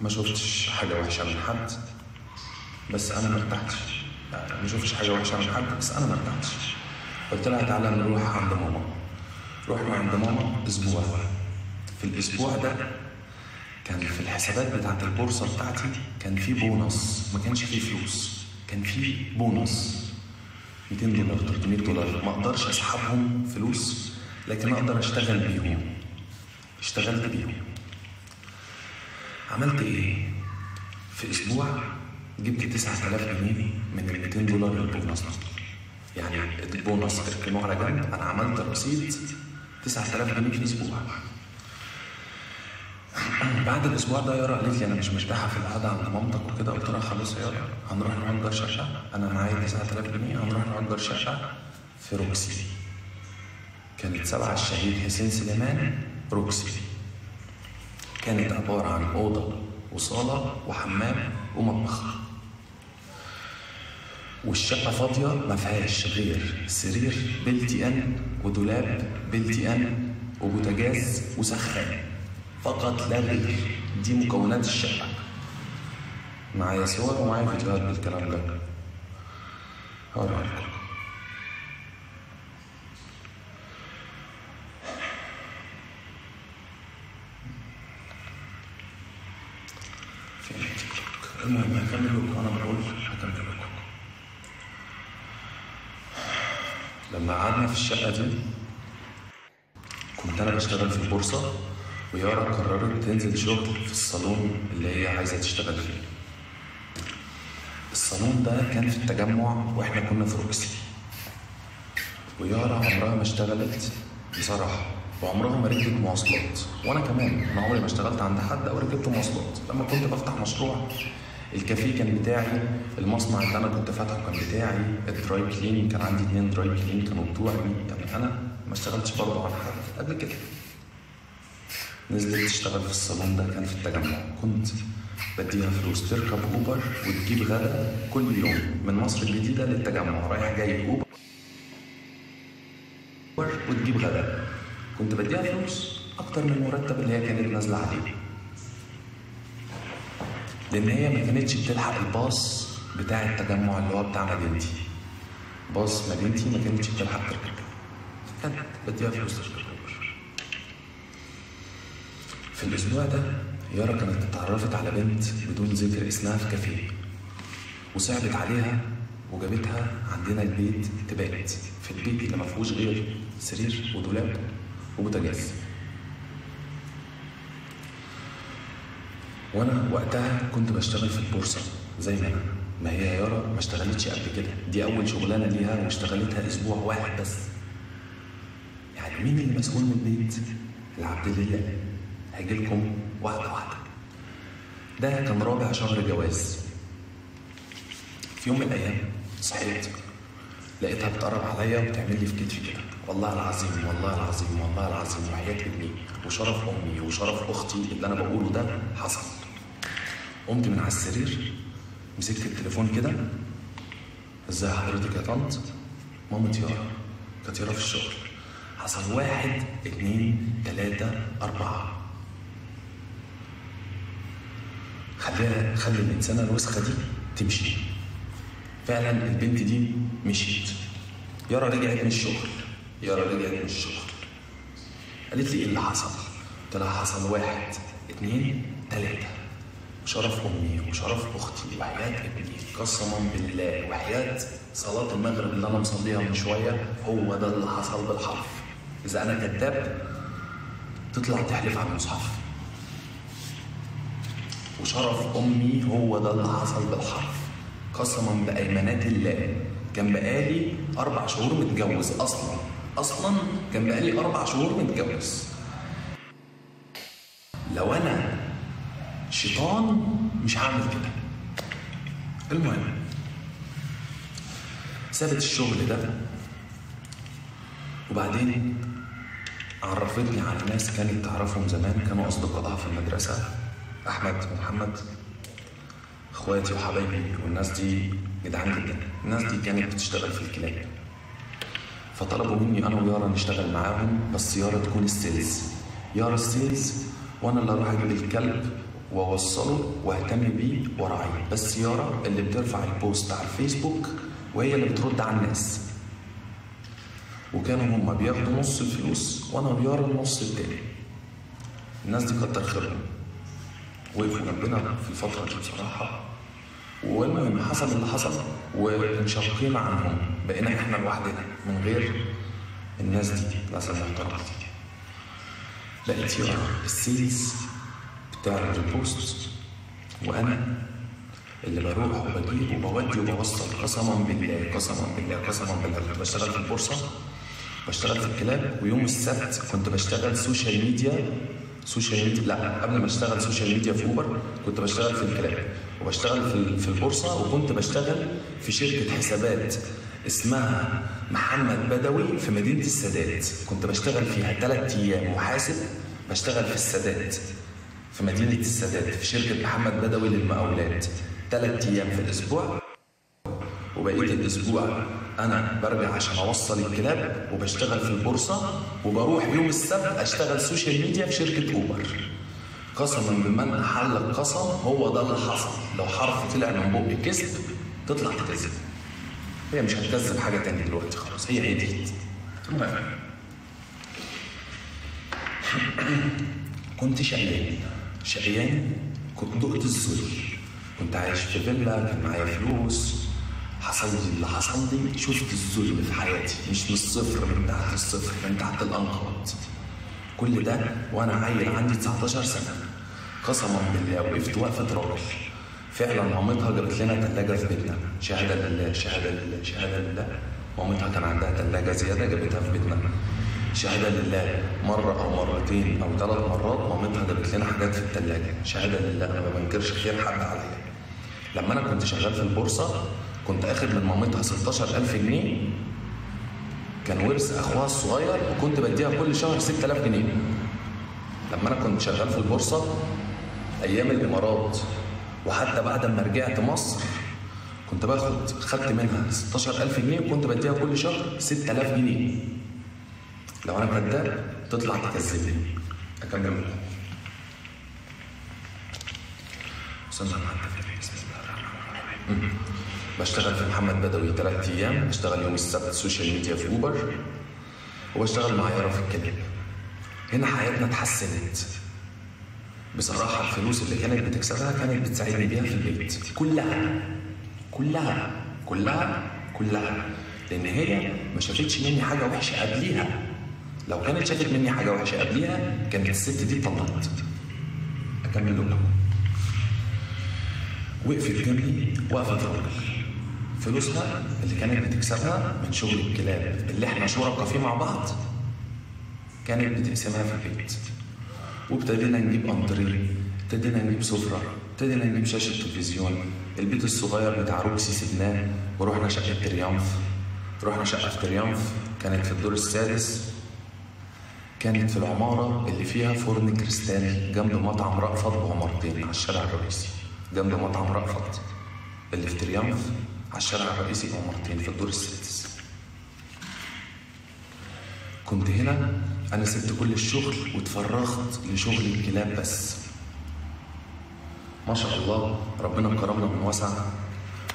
ما شفتش حاجة وحشة من حد، بس أنا مرتحتش. ما شفتش حاجة وحشة من حد بس أنا مرتحتش. قلت لها تعالى نروح عند ماما. رحنا عند ماما أسبوع. في الأسبوع ده كان في الحسابات بتاعت البورصة بتاعتي كان في بونص، ما كانش فيه فلوس، كان في بونص $200 $300. ما اقدرش اسحبهم فلوس لكن اقدر اشتغل بيهم. اشتغلت بيهم. عملت ايه؟ في اسبوع جبت 9000 جنيه من $200 البونص. يعني البونص اركنوه على جنب، انا عملت رصيد 9000 جنيه في اسبوع. بعد الاسبوع ده يارا قالت لي انا مش مرتاحه في القعده عند مامتك وكده. قلت لها خلاص يا يارا هنروح نأجر شقه، انا معايا 9000 جنيه هنروح نأجر شقه في روكسي. كانت 7 الشهيد حسين سليمان روكسي. كانت عباره عن اوضه وصاله وحمام ومطبخ، والشقه فاضيه ما فيهاش غير سرير بلتي ان ودولاب بلتي ان وبوتاجاز وسخان فقط لا غير. دي مكونات الشقة. معايا صور ومعايا فيديوهات بالكلام ده هوريها لكم. فين التيك توك؟ المهم هكمل لكم، انا بقول هكمل لكم. لما قعدنا في الشقة دي كنت انا بشتغل في البورصة، ويارا قررت تنزل شغل في الصالون اللي هي عايزة تشتغل فيه. الصالون ده كان في التجمع واحنا كنا في روكسي. ويارا عمرها ما اشتغلت بصراحة، وعمرها ما ركبت مواصلات، وانا كمان انا عمري ما اشتغلت عند حد او ركبت مواصلات. لما كنت بفتح مشروع الكافيه كان بتاعي، المصنع اللي انا كنت فاتحه كان بتاعي، الدراي كلين كان عندي 2 دراي كلين كانوا بتوعي. يعني انا ما اشتغلتش برضه على حد قبل كده. نزلت تشتغل في الصالون ده كان في التجمع. كنت بديها فلوس تركب اوبر وتجيب غدا كل يوم من مصر الجديدة للتجمع، رايح جاي اوبر وتجيب غدا. كنت بديها فلوس اكتر من المرتب اللي هي كانت نازله عليه، لان هي ما كانتش بتلحق الباص بتاع التجمع اللي هو بتاع مدينتي. باص مدينتي ما كانتش بتلحق تركب، كانت بديها فلوس تركب اوبر. في الاسبوع ده يارا كانت اتعرفت على بنت بدون ذكر اسمها في كافيه، وصعبت عليها وجابتها عندنا البيت تبات في البيت اللي ما فيهوش غير سرير ودولاب وبوتاجاز. وانا وقتها كنت بشتغل في البورصه زي ما انا. ما هي يارا ما اشتغلتش قبل كده، دي اول شغلانه ليها واشتغلتها اسبوع واحد بس. يعني مين اللي مسؤول من البيت؟ العبد لله. هاجي لكم واحده واحده. ده كان رابع شهر جواز. في يوم من الايام صحيت لقيتها بتقرب عليا وبتعمل لي في كتفي كده، والله العظيم والله العظيم والله العظيم وحياة ابني وشرف امي وشرف اختي اللي انا بقوله ده حصل. قمت من على السرير مسكت التليفون كده، ازاي حضرتك يا طنط؟ مامة يارا. كانت يارا في الشغل. حصل 1 2 3 4. خلي الانسانه الوسخه دي تمشي. فعلا البنت دي مشيت. يارا رجعت من الشغل. قالت لي ايه اللي حصل؟ قلت لها حصل 1 2 3 وشرف امي وشرف اختي وحياة ابني قسما بالله وحياة صلاة المغرب اللي انا مصليها من شوية هو ده اللي حصل بالحرف. اذا انا كذاب تطلع تحلف على المصحف. وشرف امي هو ده اللي حصل بالحرف قسما بايمانات الله. كان بقالي 4 شهور متجوز اصلا كان بقالي 4 شهور متجوز. لو انا شيطان مش هعمل كده. المهم سابت الشغل ده وبعدين عرفتني على ناس كانت تعرفهم زمان، كانوا اصدقائها في المدرسه، احمد ومحمد اخواتي وحبايبي. والناس دي جدعان جدا. الناس دي كانت بتشتغل في الكلاب، فطلبوا مني انا ويارا نشتغل معاهم، بس يارا تكون السيلز. يارا السيلز وانا اللي اروح اجيب الكلب واوصله واهتم بيه وراعيه، بس يارا اللي بترفع البوست على الفيسبوك وهي اللي بترد على الناس. وكانوا هما بياخدوا نص الفلوس وانا ويارا النص التاني. الناس دي كتر خيرهم، وقفوا جنبنا في الفترة دي بصراحة. والمهم حصل اللي حصل وانشقينا عنهم، بقينا احنا لوحدنا من غير الناس دي، الناس المحترمة دي. بقت يارا السيلز بتاع الريبوست، وانا اللي بروح وبجيب وبودي وبوصل. قسما بالله قسما بالله قسما بالله كنت بشتغل في البورصة، بشتغل في الكلاب، ويوم السبت كنت بشتغل سوشيال ميديا. لا، قبل ما اشتغل سوشيال ميديا في اوبر كنت بشتغل في الكلاب، وبشتغل في البورصة، وكنت بشتغل في شركة حسابات اسمها محمد بدوي في مدينة السادات. كنت بشتغل فيها 3 أيام محاسب، بشتغل في السادات في مدينة السادات في شركة محمد بدوي للمقاولات 3 أيام في الأسبوع، وبقية الأسبوع أنا برجع عشان أوصل الكلاب وبشتغل في البورصة، وبروح يوم السبت أشتغل سوشيال ميديا في شركة أوبر. قسما بمن أحل القسم هو ده اللي حصل. لو حرف طلع من بقي كذب تطلع تكذب. هي مش هتكذب حاجة تانية دلوقتي خلاص، هي هديت. المهم كنت شقيان، كنت دقت الذل. كنت عايش في فيلا، كان معايا فلوس، حصل لي اللي حصل لي. شفت الذل في حياتي، مش من الصفر، من تحت الصفر، من تحت الأنقاض. كل ده وأنا عيل عندي 19 سنة. قسما بالله وقفت وقفة راجل. فعلا مامتها جابت لنا ثلاجة في بيتنا، شهادة لله شهادة لله شهادة لله. مامتها كان عندها ثلاجة زيادة جابتها في بيتنا، شهادة لله. مرة أو مرتين أو 3 مرات مامتها جابت لنا حاجات في الثلاجة، شهادة لله. أنا ما بنكرش خير حد عليا. لما أنا كنت شغال في البورصة كنت اخد من مامتها 16,000 جنيه، كان ورث اخوها الصغير، وكنت بديها كل شهر 6,000 جنيه. لما انا كنت شغال في البورصه ايام الامارات، وحتى بعد ما رجعت مصر كنت خدت منها 16,000 جنيه، وكنت بديها كل شهر 6,000 جنيه. لو انا كداب تطلع تكذبني. اكمل لكم. بسم الله الرحمن الرحيم. بشتغل في محمد بدوي 3 أيام، بشتغل يوم السبت سوشيال ميديا في اوبر، وبشتغل مع يارا في الكلاب. هنا حياتنا اتحسنت بصراحة. الفلوس اللي كانت بتكسبها كانت بتساعدني بيها في البيت كلها كلها كلها كلها، لأن هي ما شافتش مني حاجة وحشة قبليها. لو كانت شافت مني حاجة وحشة قبليها كانت الست دي طلعت. أكمل لكم. وقفت جنبي وقفت راجل. فلوسها اللي كانت بتكسبها من شغل الكلاب اللي احنا شركاء فيه مع بعض كانت بتقسمها في البيت. وابتدينا نجيب انتريه، ابتدينا نجيب سفرة، ابتدينا نجيب شاشة تلفزيون. البيت الصغير بتاع روكسي سيبناه ورحنا شقة تريامف. رحنا شقة في تريامف، كانت في الدور السادس، كانت في العمارة اللي فيها فرن كريستال جنب مطعم رأفت بعمارتين على الشارع الرئيسي. جنب مطعم رأفت اللي في تريامف على الشارع الرئيسي بعمارتين في الدور السادس. كنت هنا أنا سبت كل الشغل واتفرغت لشغل الكلاب بس. ما شاء الله ربنا كرمنا من وسع،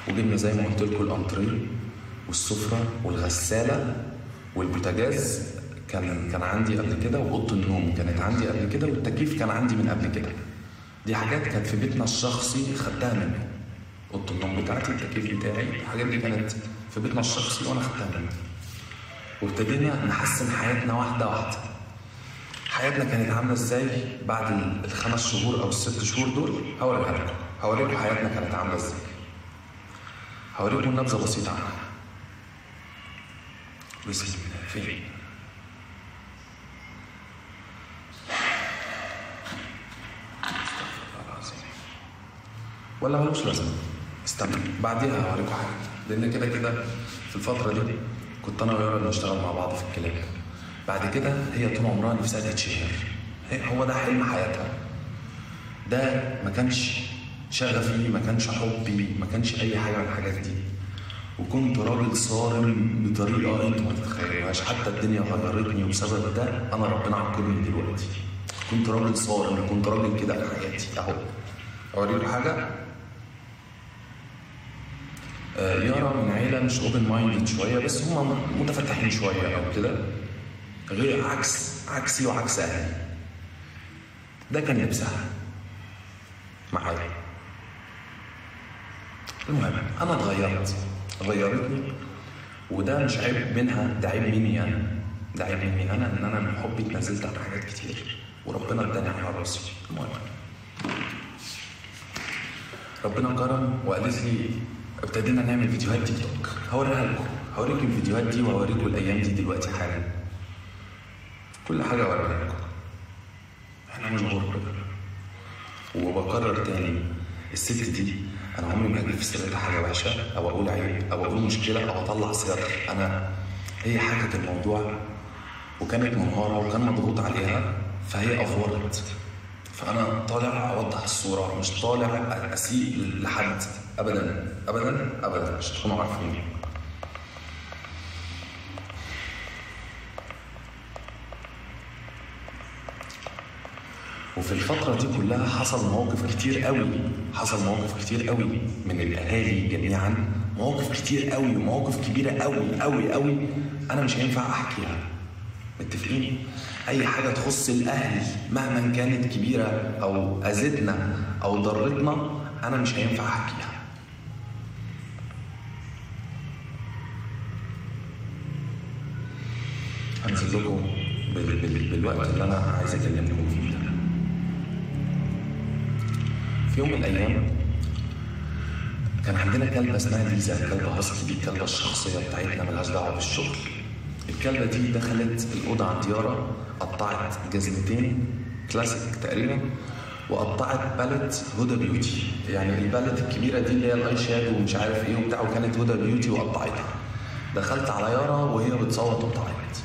وجبنا زي ما قلت لكم الانتريه والسفرة والغسالة والبوتاجاز كان عندي قبل كده، وأوضة النوم كانت عندي قبل كده، والتكييف كان عندي من قبل كده. دي حاجات كانت في بيتنا الشخصي خدتها منه. أوضة النوم بتاعتي، التكييف بتاعي، الحاجات دي كانت في بيتنا الشخصي وأنا خدتها منه. وابتدينا نحسن حياتنا واحدة واحدة. حياتنا كانت عاملة ازاي بعد ال5 شهور أو ال6 شهور دول؟ هوريكم حياتنا كانت عاملة ازاي. هوريكم نبذة بسيطة عنها. بسم الله. فين؟ ولا ملوش لازمة؟ استنى بعديها هوريكم حاجة، لأن كده في الفترة دي كنت أنا ويارا بنشتغل مع بعض في الكلاب. بعد كده هي طول عمرها نفسها تتشهر، هو ده حلم حياتها. ده ما كانش شغفي، ما كانش حبي، ما كانش أي حاجة من الحاجات دي. وكنت راجل صارم بطريقة أنتوا ما تتخيلوهاش. حتى الدنيا غيرتني، وبسبب ده أنا ربنا عاقبني دلوقتي. كنت راجل صارم، كنت راجل كده في حياتي أهو. اوريكم حاجه. يارا من عيله مش اوبن مايندد شويه، بس هم متفتحين شويه او كده، غير عكسي وعكس اهلي. ده كان لبسها معايا. المهم انا غيرتني، وده مش عيب منها، ده عيب مني انا، ده عيب مني انا، ان انا من حبي اتنازلت عن حاجات كتير وربنا اداني على راسي. المهم ربنا كرم وقالت لي ابتدينا نعمل فيديوهات تيك توك. هوريها لكم، هوريكم الفيديوهات دي وهوريكم الايام دي دلوقتي حالا، كل حاجه هوريها لكم. احنا مش غرب. وبكرر تاني، الست دي انا عمري ما هجيب في سيرتها حاجه وحشه او اقول عيب او اقول مشكله او اطلع سيرتها. انا هي حكت الموضوع وكانت منهاره وكان مضغوط عليها، فهي افورت. فانا طالع اوضح الصوره، مش طالع اسيء لحد ابدا ابدا ابدا، عشان تكونوا عارفين. وفي الفترة دي كلها حصل مواقف كتير قوي، من الأهالي جميعا، مواقف كتير قوي ومواقف كبيرة قوي قوي قوي أنا مش هينفع أحكيها. متفقين؟ أي حاجة تخص الأهل مهما كانت كبيرة أو أذتنا أو ضرتنا أنا مش هينفع أحكيها. هنزل لكم بالوقت اللي أنا عايز أكلمكم فيه ده. في يوم من الأيام كان عندنا كلبة اسمها ليزا، كلبة هاسكي، دي الكلبة الشخصية بتاعتنا ملهاش دعوة بالشغل. الكلبة دي دخلت الأوضة عند يارا، قطعت جزمتين كلاسيك تقريبا، وقطعت بالت هدى بيوتي، يعني البالت الكبيرة دي اللي هي الاي شادو ومش عارف ايه وبتاع، وكانت هدى بيوتي وقطعتها. دخلت على يارا وهي بتصوت وبتعيط،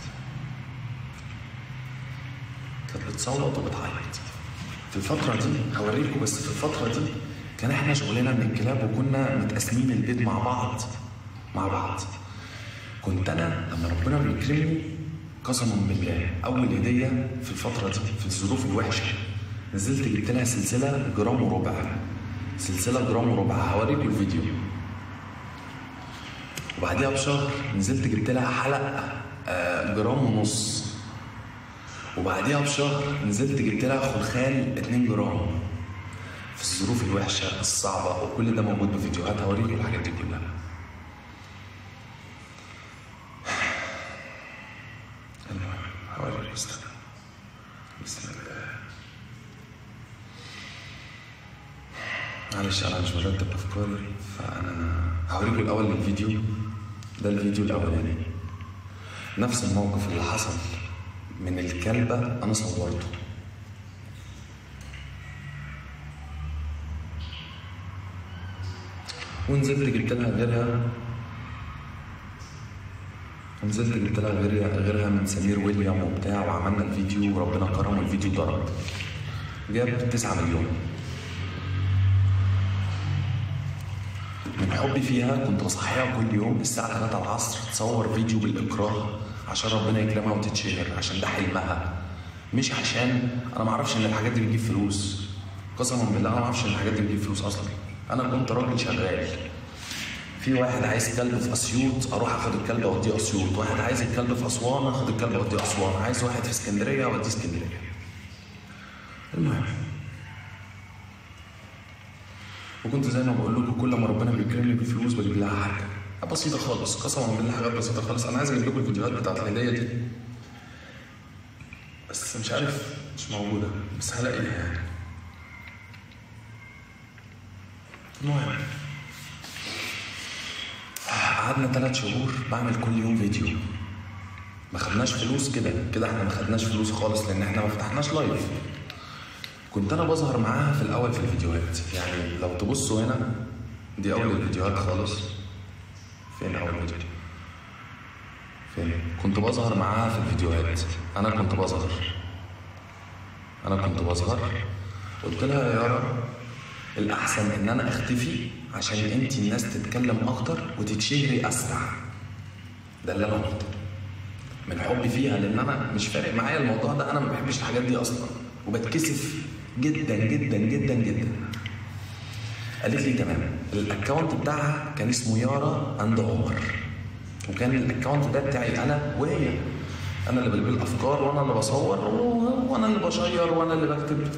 كانت بتصوت وبتعيط. في الفترة دي هوريكم، بس في الفترة دي كان احنا شغلنا من الكلاب وكنا متقسمين البيت مع بعض. كنت انا لما ربنا بيكرمني قسما بالله اول هدية في الفترة دي في الظروف الوحشة نزلت جبت لها سلسلة جرام وربع، هوريكم الفيديو. وبعديها بشهر نزلت جبت لها حلقة جرام ونص. وبعديها بشهر نزلت جبت لها خلخال 2 جرام. في الظروف الوحشة الصعبة، وكل ده موجود بفيديوهات، هوريكم الحاجات دي كلها. هوريكم. بسم الله. معلش انا مش مرتب افكاري، فانا هوريكم الاول الفيديو ده. الفيديو الاولاني نفس الموقف اللي حصل من الكلبة أنا صورته. ونزلت جبت لها غيرها من سمير ويليام وبتاع، وعملنا الفيديو وربنا كرم والفيديو ضرب، جاب 9 مليون. من حبي فيها كنت بصحيها كل يوم الساعة 3 العصر تصور فيديو بالإكراه عشان ربنا يكرمها وتتشهر، عشان ده حلمها، مش عشان انا ما اعرفش ان الحاجات دي بتجيب فلوس. قسما بالله انا ما اعرفش ان الحاجات دي بتجيب فلوس اصلا. انا كنت راجل شغال، في واحد عايز كلب في اسيوط اروح اخد الكلب اوديه اسيوط، واحد عايز الكلب في اسوان اخد الكلب اوديه اسوان، عايز واحد في اسكندريه اوديه اسكندريه. المهم وكنت زي ما بقول لكم كل ما ربنا بيكرمني بفلوس بجيب لها حاجه بسيطه خالص، قسما بالله حاجات بسيطه خالص. انا عايز اجيب لكم الفيديوهات بتاعت الهديه دي بس مش عارف، مش موجوده، بس هلاقيها يعني. المهم قعدنا 3 شهور بعمل كل يوم فيديو، ما خدناش فلوس كده احنا ما خدناش فلوس خالص لان احنا ما فتحناش لايف. كنت انا بظهر معاها في الاول في الفيديوهات، يعني لو تبصوا هنا دي اول الفيديوهات خالص. فين اول فيديو؟ فين؟ كنت بظهر معاها في الفيديوهات، انا كنت بظهر. قلت لها يا يارا الاحسن ان انا اختفي عشان انتي الناس تتكلم اكتر وتتشهري اسرع. ده اللي انا قلته من حبي فيها، لان انا مش فارق معايا الموضوع ده، انا ما بحبش الحاجات دي اصلا وبتكسف جدا جدا جدا جدا. قالت لي تمام. الاكونت بتاعها كان اسمه يارا اند عمر، وكان الاكونت ده بتاعي انا وهي. انا اللي بلبي الافكار وانا اللي بصور وانا اللي بشير وانا اللي بكتب،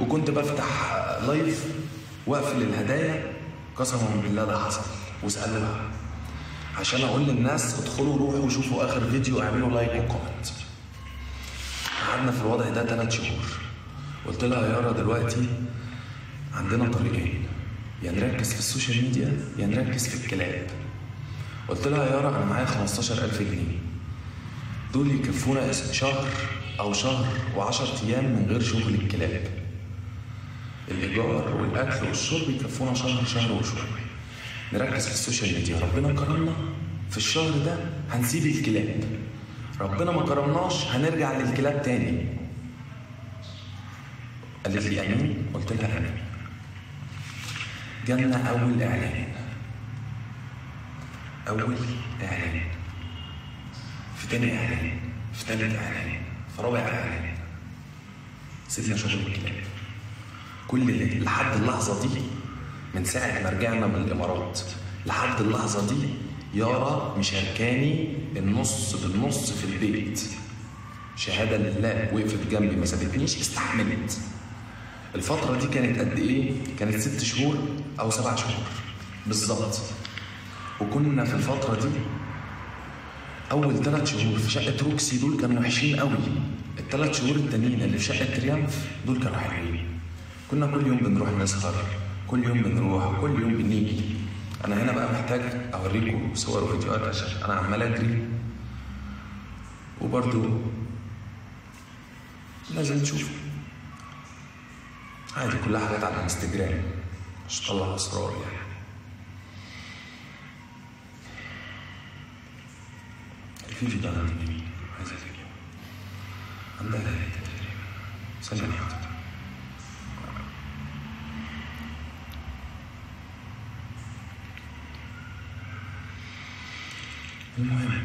وكنت بفتح لايف واقفل الهدايا. قسما بالله ده حصل، واسالوها عشان اقول للناس ادخلوا روحوا شوفوا اخر فيديو، اعملوا لايك وكومنت. قعدنا في الوضع ده 3 شهور. قلت لها يا يارا دلوقتي عندنا طريقين، يا نركز في السوشيال ميديا يا نركز في الكلاب. قلت لها يا يارا انا معايا 15,000 جنيه، دول يكفونا شهر او شهر و10 ايام من غير شغل الكلاب. الايجار والاكل والشرب يكفونا شهر وشويه. نركز في السوشيال ميديا، ربنا كرمنا في الشهر ده هنسيب الكلاب، ربنا ما كرمناش هنرجع للكلاب تاني. قالت لي امين؟ قلت لها امين. جالنا اول اعلان، في تاني اعلان، في تالت اعلان، في رابع اعلان، سيبنا شغل الكلاب. كل لحد اللحظه دي، من ساعه ما رجعنا من الامارات لحد اللحظه دي، يارا مشاركاني النص بالنص في البيت. شهاده لله، وقفت جنبي ما سابتنيش، استحملت. الفتره دي كانت قد ايه؟ كانت 6 شهور او 7 شهور بالظبط. وكنا في الفتره دي اول 3 شهور في شقه روكسي دول كانوا وحشين قوي. ال3 شهور التانيين اللي في شقه تريامف دول كانوا حلوين. كنا كل يوم بنروح نسهر، كل يوم بنروح، كل يوم بنيجي. انا هنا بقى محتاج اوريكم صور وفيديوهات عشان انا عمال اجري، وبرضو لازم تشوفوا عادي، كلها حاجات على الانستجرام مش طلع اسرار يعني. الفيديو ده عندي مين؟ عايز افيديو عندها ثانية واحدة. المهم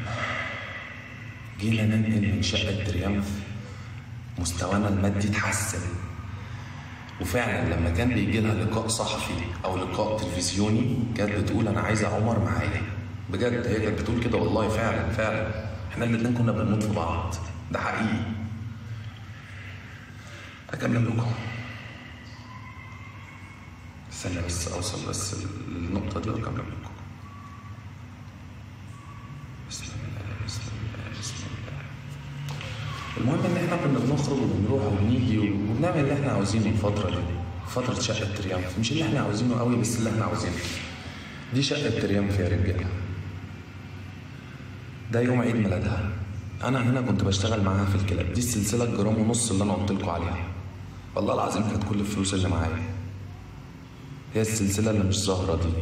جينا ننقل من شقة تريامف، مستوانا المادي اتحسن. وفعلا لما كان بيجي لها لقاء صحفي او لقاء تلفزيوني كانت بتقول انا عايزه عمر معايا. بجد هي كانت بتقول كده والله، فعلا احنا الاتنين كنا بنموت في بعض، ده حقيقي. اكمل لكم، استنى بس اوصل بس للنقطه دي واكمل لكم. بسم الله. المهم ان احنا كنا بنخرج وبنروح وبنيجي وبنعمل اللي احنا عاوزينه الفتره دي، فتره شقه تريامف. مش اللي احنا عاوزينه قوي بس اللي احنا عاوزينه. دي شقه تريامف يا رجاله، ده يوم عيد ميلادها. انا هنا كنت بشتغل معاها في الكلاب. دي السلسله الجرام ونص اللي انا قلت لكم عليها، والله العظيم كانت كل الفلوس اللي معايا. هي السلسله اللي مش ظاهره دي،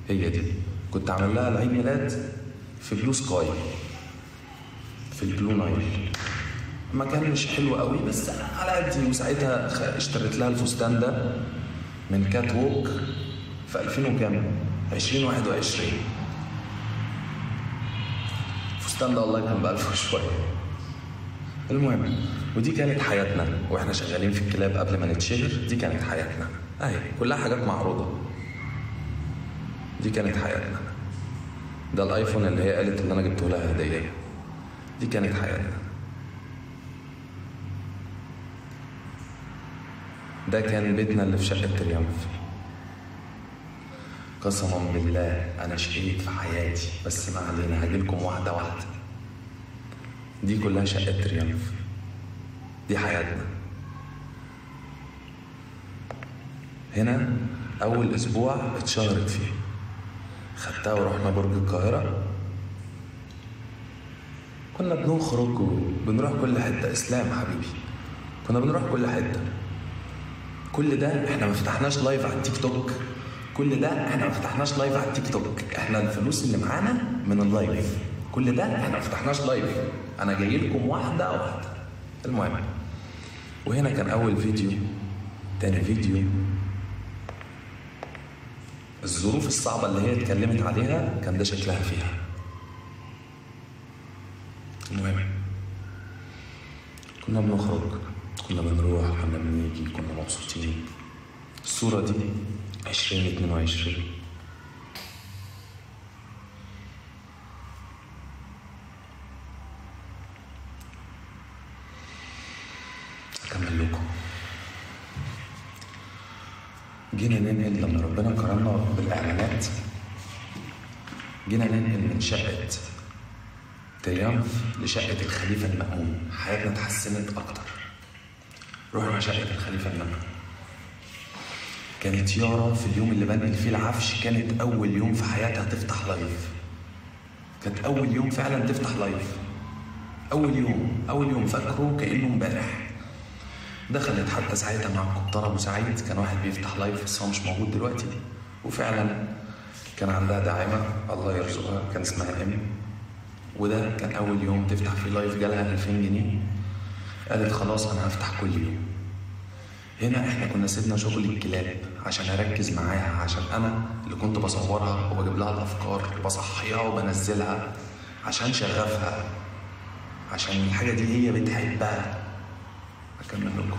هي دي. كنت عامل لها العيد ميلاد في بلو سكاي، في البلو نايل. مكان مش حلو قوي بس على قدي. وساعتها اشتريت لها الفستان ده من كات ووك في 2000 وكام؟ 2021. الفستان ده والله كان ب1000 وشويه. المهم، ودي كانت حياتنا واحنا شغالين في الكلاب قبل ما نتشهر. دي كانت حياتنا اهي، كلها حاجات معروضه. دي كانت حياتنا. ده الايفون اللي هي قالت ان انا جبته لها هديه. دي كانت حياتنا. ده كان بيتنا اللي في شقه تريامف. قسما بالله انا شقيت في حياتي، بس ما علينا، هجيلكم واحده واحده. دي كلها شقه تريامف، دي حياتنا. هنا اول اسبوع اتشهرت فيه، خدتها ورحنا برج القاهره. كنا بنخرج وبنروح كل حته. اسلام حبيبي، كنا بنروح كل حته. كل ده احنا ما فتحناش لايف على التيك توك. كل ده احنا ما فتحناش لايف على التيك توك. احنا الفلوس اللي معانا من اللايف. كل ده احنا ما فتحناش لايف. انا جاي لكم واحده واحده. المهم، وهنا كان اول فيديو، تاني فيديو. الظروف الصعبه اللي هي اتكلمت عليها كان ده شكلها فيها. المهم، كنا بنخرج، كنا بنروح، كنا بنيجي، كنا مبسوطين. الصوره دي 2022. أكمل لكم. جينا ننقل لما ربنا كرمنا بالإعلانات، جينا ننقل من شقة تريامف لشقة الخليفة المأمون. حياتنا اتحسنت أكتر. رحنا شقة الخليفة المأمون. كانت يارا في اليوم اللي بنقل فيه العفش كانت أول يوم في حياتها تفتح لايف. كانت أول يوم فعلا تفتح لايف. أول يوم فاكره كأنه امبارح. دخلت حتى ساعتها مع القبطان أبو سعيد، كان واحد بيفتح لايف بس هو مش موجود دلوقتي، وفعلا كان عندها داعمة الله يرزقها كان اسمها إم، وده كان أول يوم تفتح فيه لايف جالها 2000 جنيه. قالت خلاص أنا هفتح كل يوم. هنا احنا كنا سيبنا شغل الكلاب عشان اركز معاها، عشان انا اللي كنت بصورها وبجيب لها الافكار وبصحيها وبنزلها عشان شغفها، عشان الحاجه دي هي بتحبها. اكمل لكم.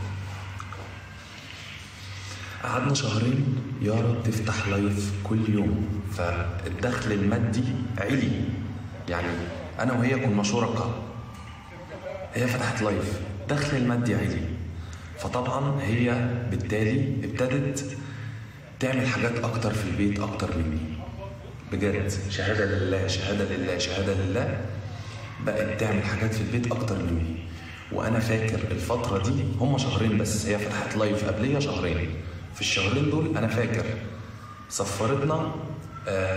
قعدنا شهرين يارا بتفتح لايف كل يوم، فالدخل المادي علي. يعني انا وهي كنا شركاء. هي فتحت لايف، دخل المادي علي، فطبعا هي بالتالي ابتدت تعمل حاجات اكتر في البيت اكتر مني. بجد شهاده لله شهاده لله شهاده لله، بقت تعمل حاجات في البيت اكتر مني. وانا فاكر الفتره دي هم شهرين بس، هي فتحت لايف قبليه شهرين. في الشهرين دول انا فاكر سفرتنا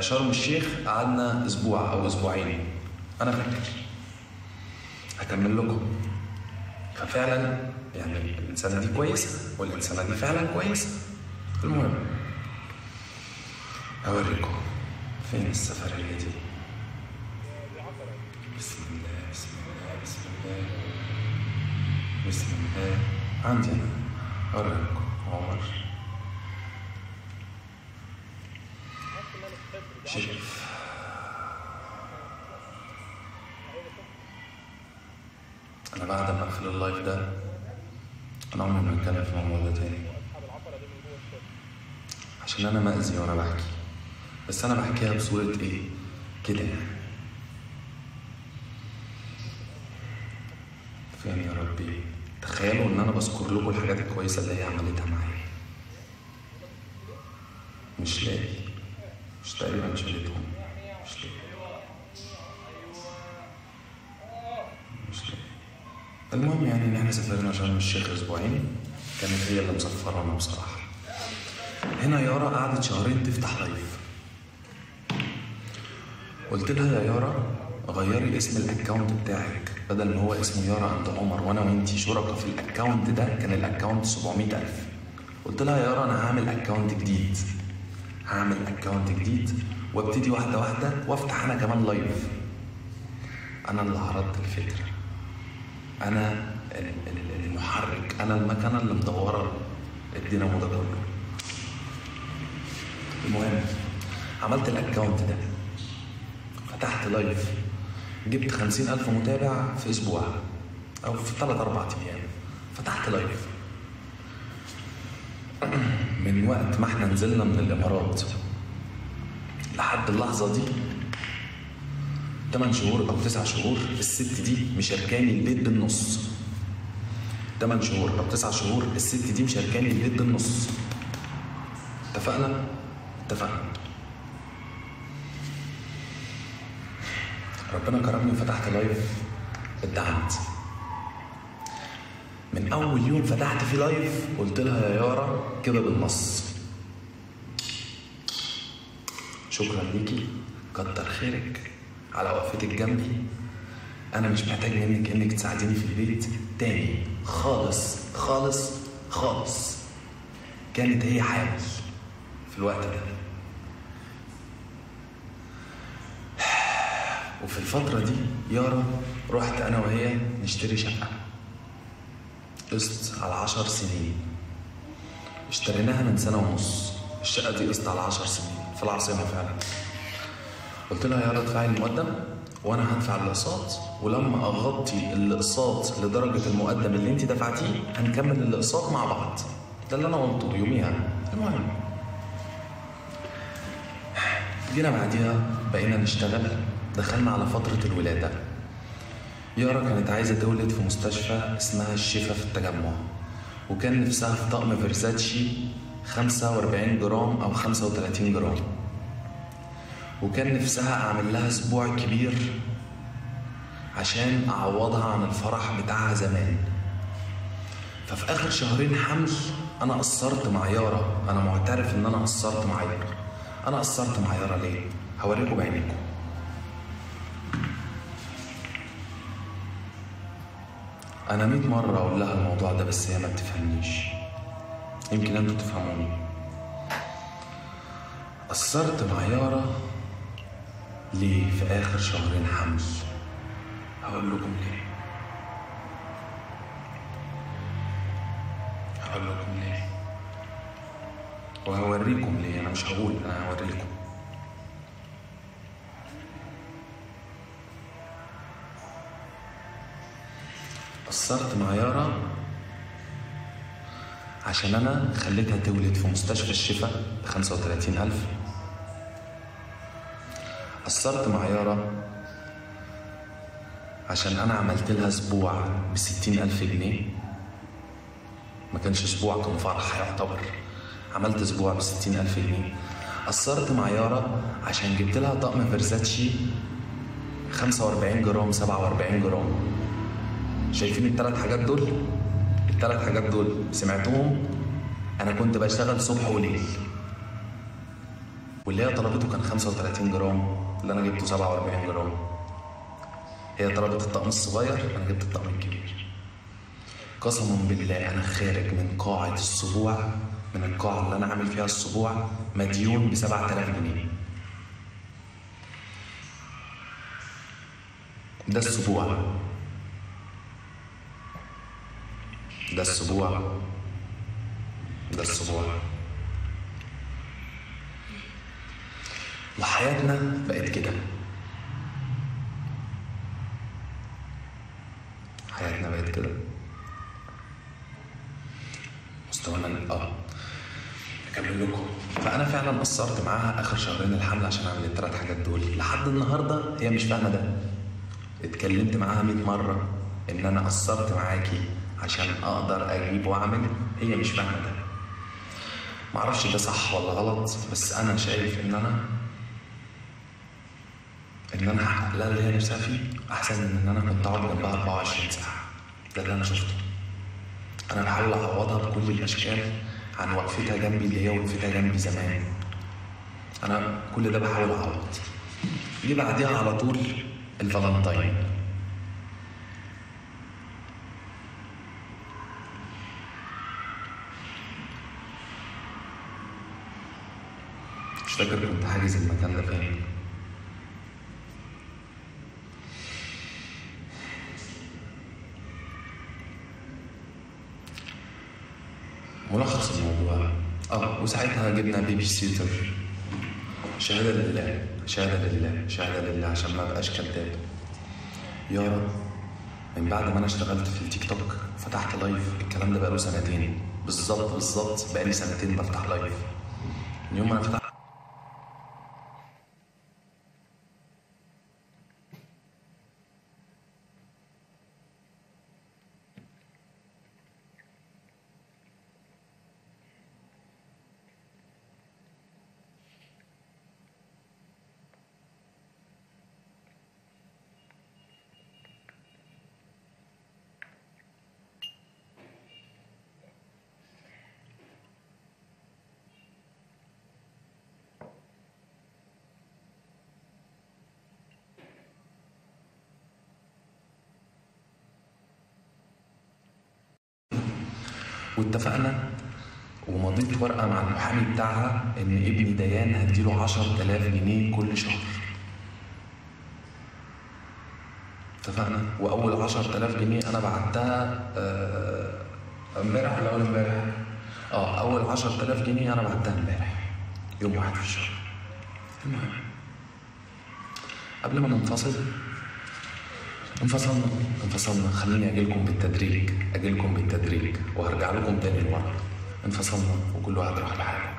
شرم الشيخ، قعدنا اسبوع او اسبوعين انا فاكر. هكمل لكم. ففعلا يعني الإنسانة دي كويسة والإنسانة دي فعلا كويسة. المهم أوريكم فين السفرية دي. بسم الله بسم الله بسم الله بسم الله. عندي أنا أوريكم عمر شريف. أنا بعد ما أقفل اللايف ده أنا عمري ما هتكلم في الموضوع ده تاني، عشان أنا مأذي وأنا بحكي، بس أنا بحكيها بصورة إيه كده يعني. فين يا ربي؟ تخيلوا إن أنا بذكر لكم الحاجات الكويسة اللي هي عملتها معايا. مش لاقي، مش تقريبا شالتهم، مش لاقي. المهم يعني ان احنا سافرنا شرم الشيخ اسبوعين، كانت هي اللي مسفرانا بصراحه. هنا يارا قعدت شهرين تفتح لايف. قلت لها يا يارا غيري اسم الاكونت بتاعك، بدل ما هو اسمه يارا عند عمر وانا وانتي شركاء في الاكونت ده، كان الاكونت 700,000. قلت لها يا يارا انا هعمل اكونت جديد، هعمل اكونت جديد وابتدي واحده واحده وافتح انا كمان لايف. انا اللي عرضت الفكره، أنا المحرك، أنا المكنة اللي مدورة الدينامو ده كله. المهم عملت الأكاونت ده، فتحت لايف، جبت 50,000 متابع في أسبوع أو في 3-4 أيام. فتحت لايف من وقت ما احنا نزلنا من الإمارات لحد اللحظة دي 8 شهور أو 9 شهور. الست دي مشاركاني البيت بالنص. 8 شهور أو 9 شهور الست دي مشاركاني البيت بالنص. اتفقنا؟ اتفقنا. ربنا كرمني وفتحت لايف، اتدعمت. من أول يوم فتحت فيه لايف قلت لها يا يارا كده بالنص، شكرا ليكي، كتر خيرك على وقفتك جنبي. انا مش محتاج منك انك تساعديني في البيت تاني خالص خالص خالص. كانت هي حامل في الوقت ده، وفي الفترة دي يارا رحت انا وهي نشتري شقة قسط على 10 سنين. اشتريناها من 1.5 سنة. الشقة دي قسط على 10 سنين في العاصمة فعلا. قلت لها يارا ادفعي المقدم وانا هدفع الاقساط، ولما اغطي الاقساط لدرجه المقدم اللي انت دفعتيه هنكمل الاقساط مع بعض. ده اللي انا قلته يوميها. المهم جينا بعديها بقينا نشتغل، دخلنا على فترة الولادة. يارا كانت عايزة تولد في مستشفى اسمها الشفا في التجمع، وكان نفسها في طقم فيرزاتشي 45 جرام أو 35 جرام، وكان نفسها أعمل لها أسبوع كبير عشان أعوضها عن الفرح بتاعها زمان. ففي آخر شهرين حمل أنا قصرت مع يارا. أنا معترف إن أنا قصرت مع يارا. أنا قصرت مع يارا ليه؟ هوريكم بعينيكم. أنا 100 مرة أقول لها الموضوع ده بس هي ما بتفهمنيش. يمكن أنتوا تفهموني. قصرت مع يارا ليه في آخر شهرين حمل؟ هقول لكم ليه. هقول لكم ليه وهوريكم ليه. أنا مش هقول، أنا هوريكم. قصرت مع يارا عشان أنا خليتها تولد في مستشفى الشفا ب35,000. قصرت مع يارا عشان أنا عملت لها أسبوع ب60,000 جنيه. ما كانش أسبوع، كان فرح يعتبر. عملت أسبوع ب60,000 جنيه. قصرت مع يارا عشان جبت لها طقم فيرزاتشي 45 جرام 47 جرام. شايفين الثلاث حاجات دول؟ الثلاث حاجات دول سمعتهم؟ أنا كنت بشتغل صبح وليل، واللي هي طلبته كان 35 جرام، اللي أنا جبته 47 جرام. هي طلبت الطقم الصغير، أنا جبت الطقم الكبير. قسما بالله أنا خارج من قاعة السبوع، من القاعة اللي أنا عامل فيها السبوع، مديون ب7,000 جنيه. ده السبوع، ده السبوع، ده السبوع. وحياتنا بقت كده. حياتنا بقت كده. مستوانا اكمل لكم. فانا فعلا قصرت معاها اخر شهرين الحمل عشان اعمل الثلاث حاجات دول. لحد النهارده هي مش فاهمه ده. اتكلمت معاها 100 مره ان انا قصرت معاكي عشان اقدر اجيب واعمل. هي مش فاهمه ده. معرفش ده صح ولا غلط، بس انا شايف ان انا احقق لها اللي هي نفسها فيه احسن من ان انا كنت اقعد جنبها 24 ساعه. ده اللي انا شفته. انا بحاول اعوضها بكل الاشكال عن وقفتها جنبي اللي هي وقفتها جنبي زمان. انا كل ده بحاول اعوض. جه بعديها على طول الفالنتاين. مش فاكر كنت حاجز المكان ده فين. ملخص الموضوع وساعتها جبنا بيبي سيتر. شهادة لله، شهادة لله، شهادة لله، عشان ما بقاش كداب. يارا من بعد ما انا اشتغلت في التيك توك فتحت لايف، الكلام ده بقاله سنتين بالظبط، بقالي سنتين بفتح لايف. من يوم ما انا فتحت واتفقنا ومضيت ورقة مع المحامي بتاعها إن ابني ديان هديله 10,000 جنيه كل شهر. اتفقنا. وأول 10,000 جنيه أنا بعتها امبارح ولا أول امبارح؟ أول 10,000 جنيه أنا بعتها امبارح، يوم 1 في الشهر. المهم قبل ما ننفصل انفصلنا. خليني اجيلكم بالتدريج وهرجع لكم تاني لورا. انفصلنا وكل واحد راح لحاله.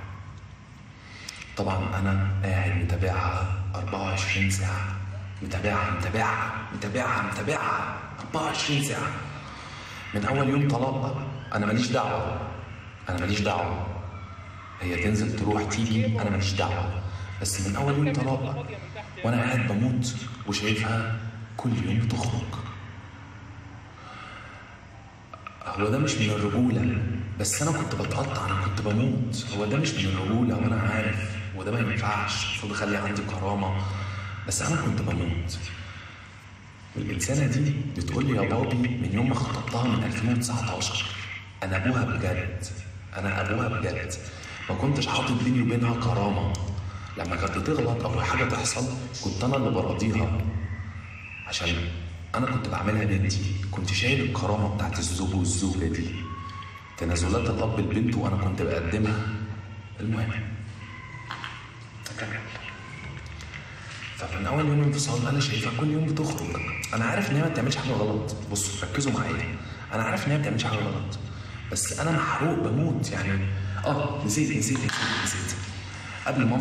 طبعا انا قاعد متابعها 24 ساعه، متابعها 24 ساعه من اول يوم طلاق. انا ماليش دعوه، هي تنزل تروح تيجي، انا ماليش دعوه، بس من اول يوم طلاق وانا قاعد بموت وشايفها كل يوم بتخرج. هو ده مش من الرجوله، بس انا كنت بتقطع، انا كنت بموت. هو ده مش من الرجوله وانا عارف، وده ما ينفعش، المفروض اخلي عندي كرامه، بس انا كنت بموت. والإنسانة دي بتقول لي يا بابي من يوم ما خطبتها من 2019 أنا أبوها بجد، ما كنتش حاطط بيني وبينها كرامة. لما كانت بتغلط أو حاجة تحصل كنت أنا اللي براضيها، عشان أنا كنت بعملها بنتي، كنت شايل الكرامة بتاعت الزوج والزوجة دي، تنازلات الأب لبنته وأنا كنت بقدمها. المهم أكمل. فمن اول يوم انفصال انا شايفها كل يوم بتخرج. انا عارف ان هي ما بتعملش حاجه غلط، بصوا ركزوا معايا، انا عارف ان هي ما بتعملش حاجه غلط، بس انا محروق بموت يعني. نسيت قبل ما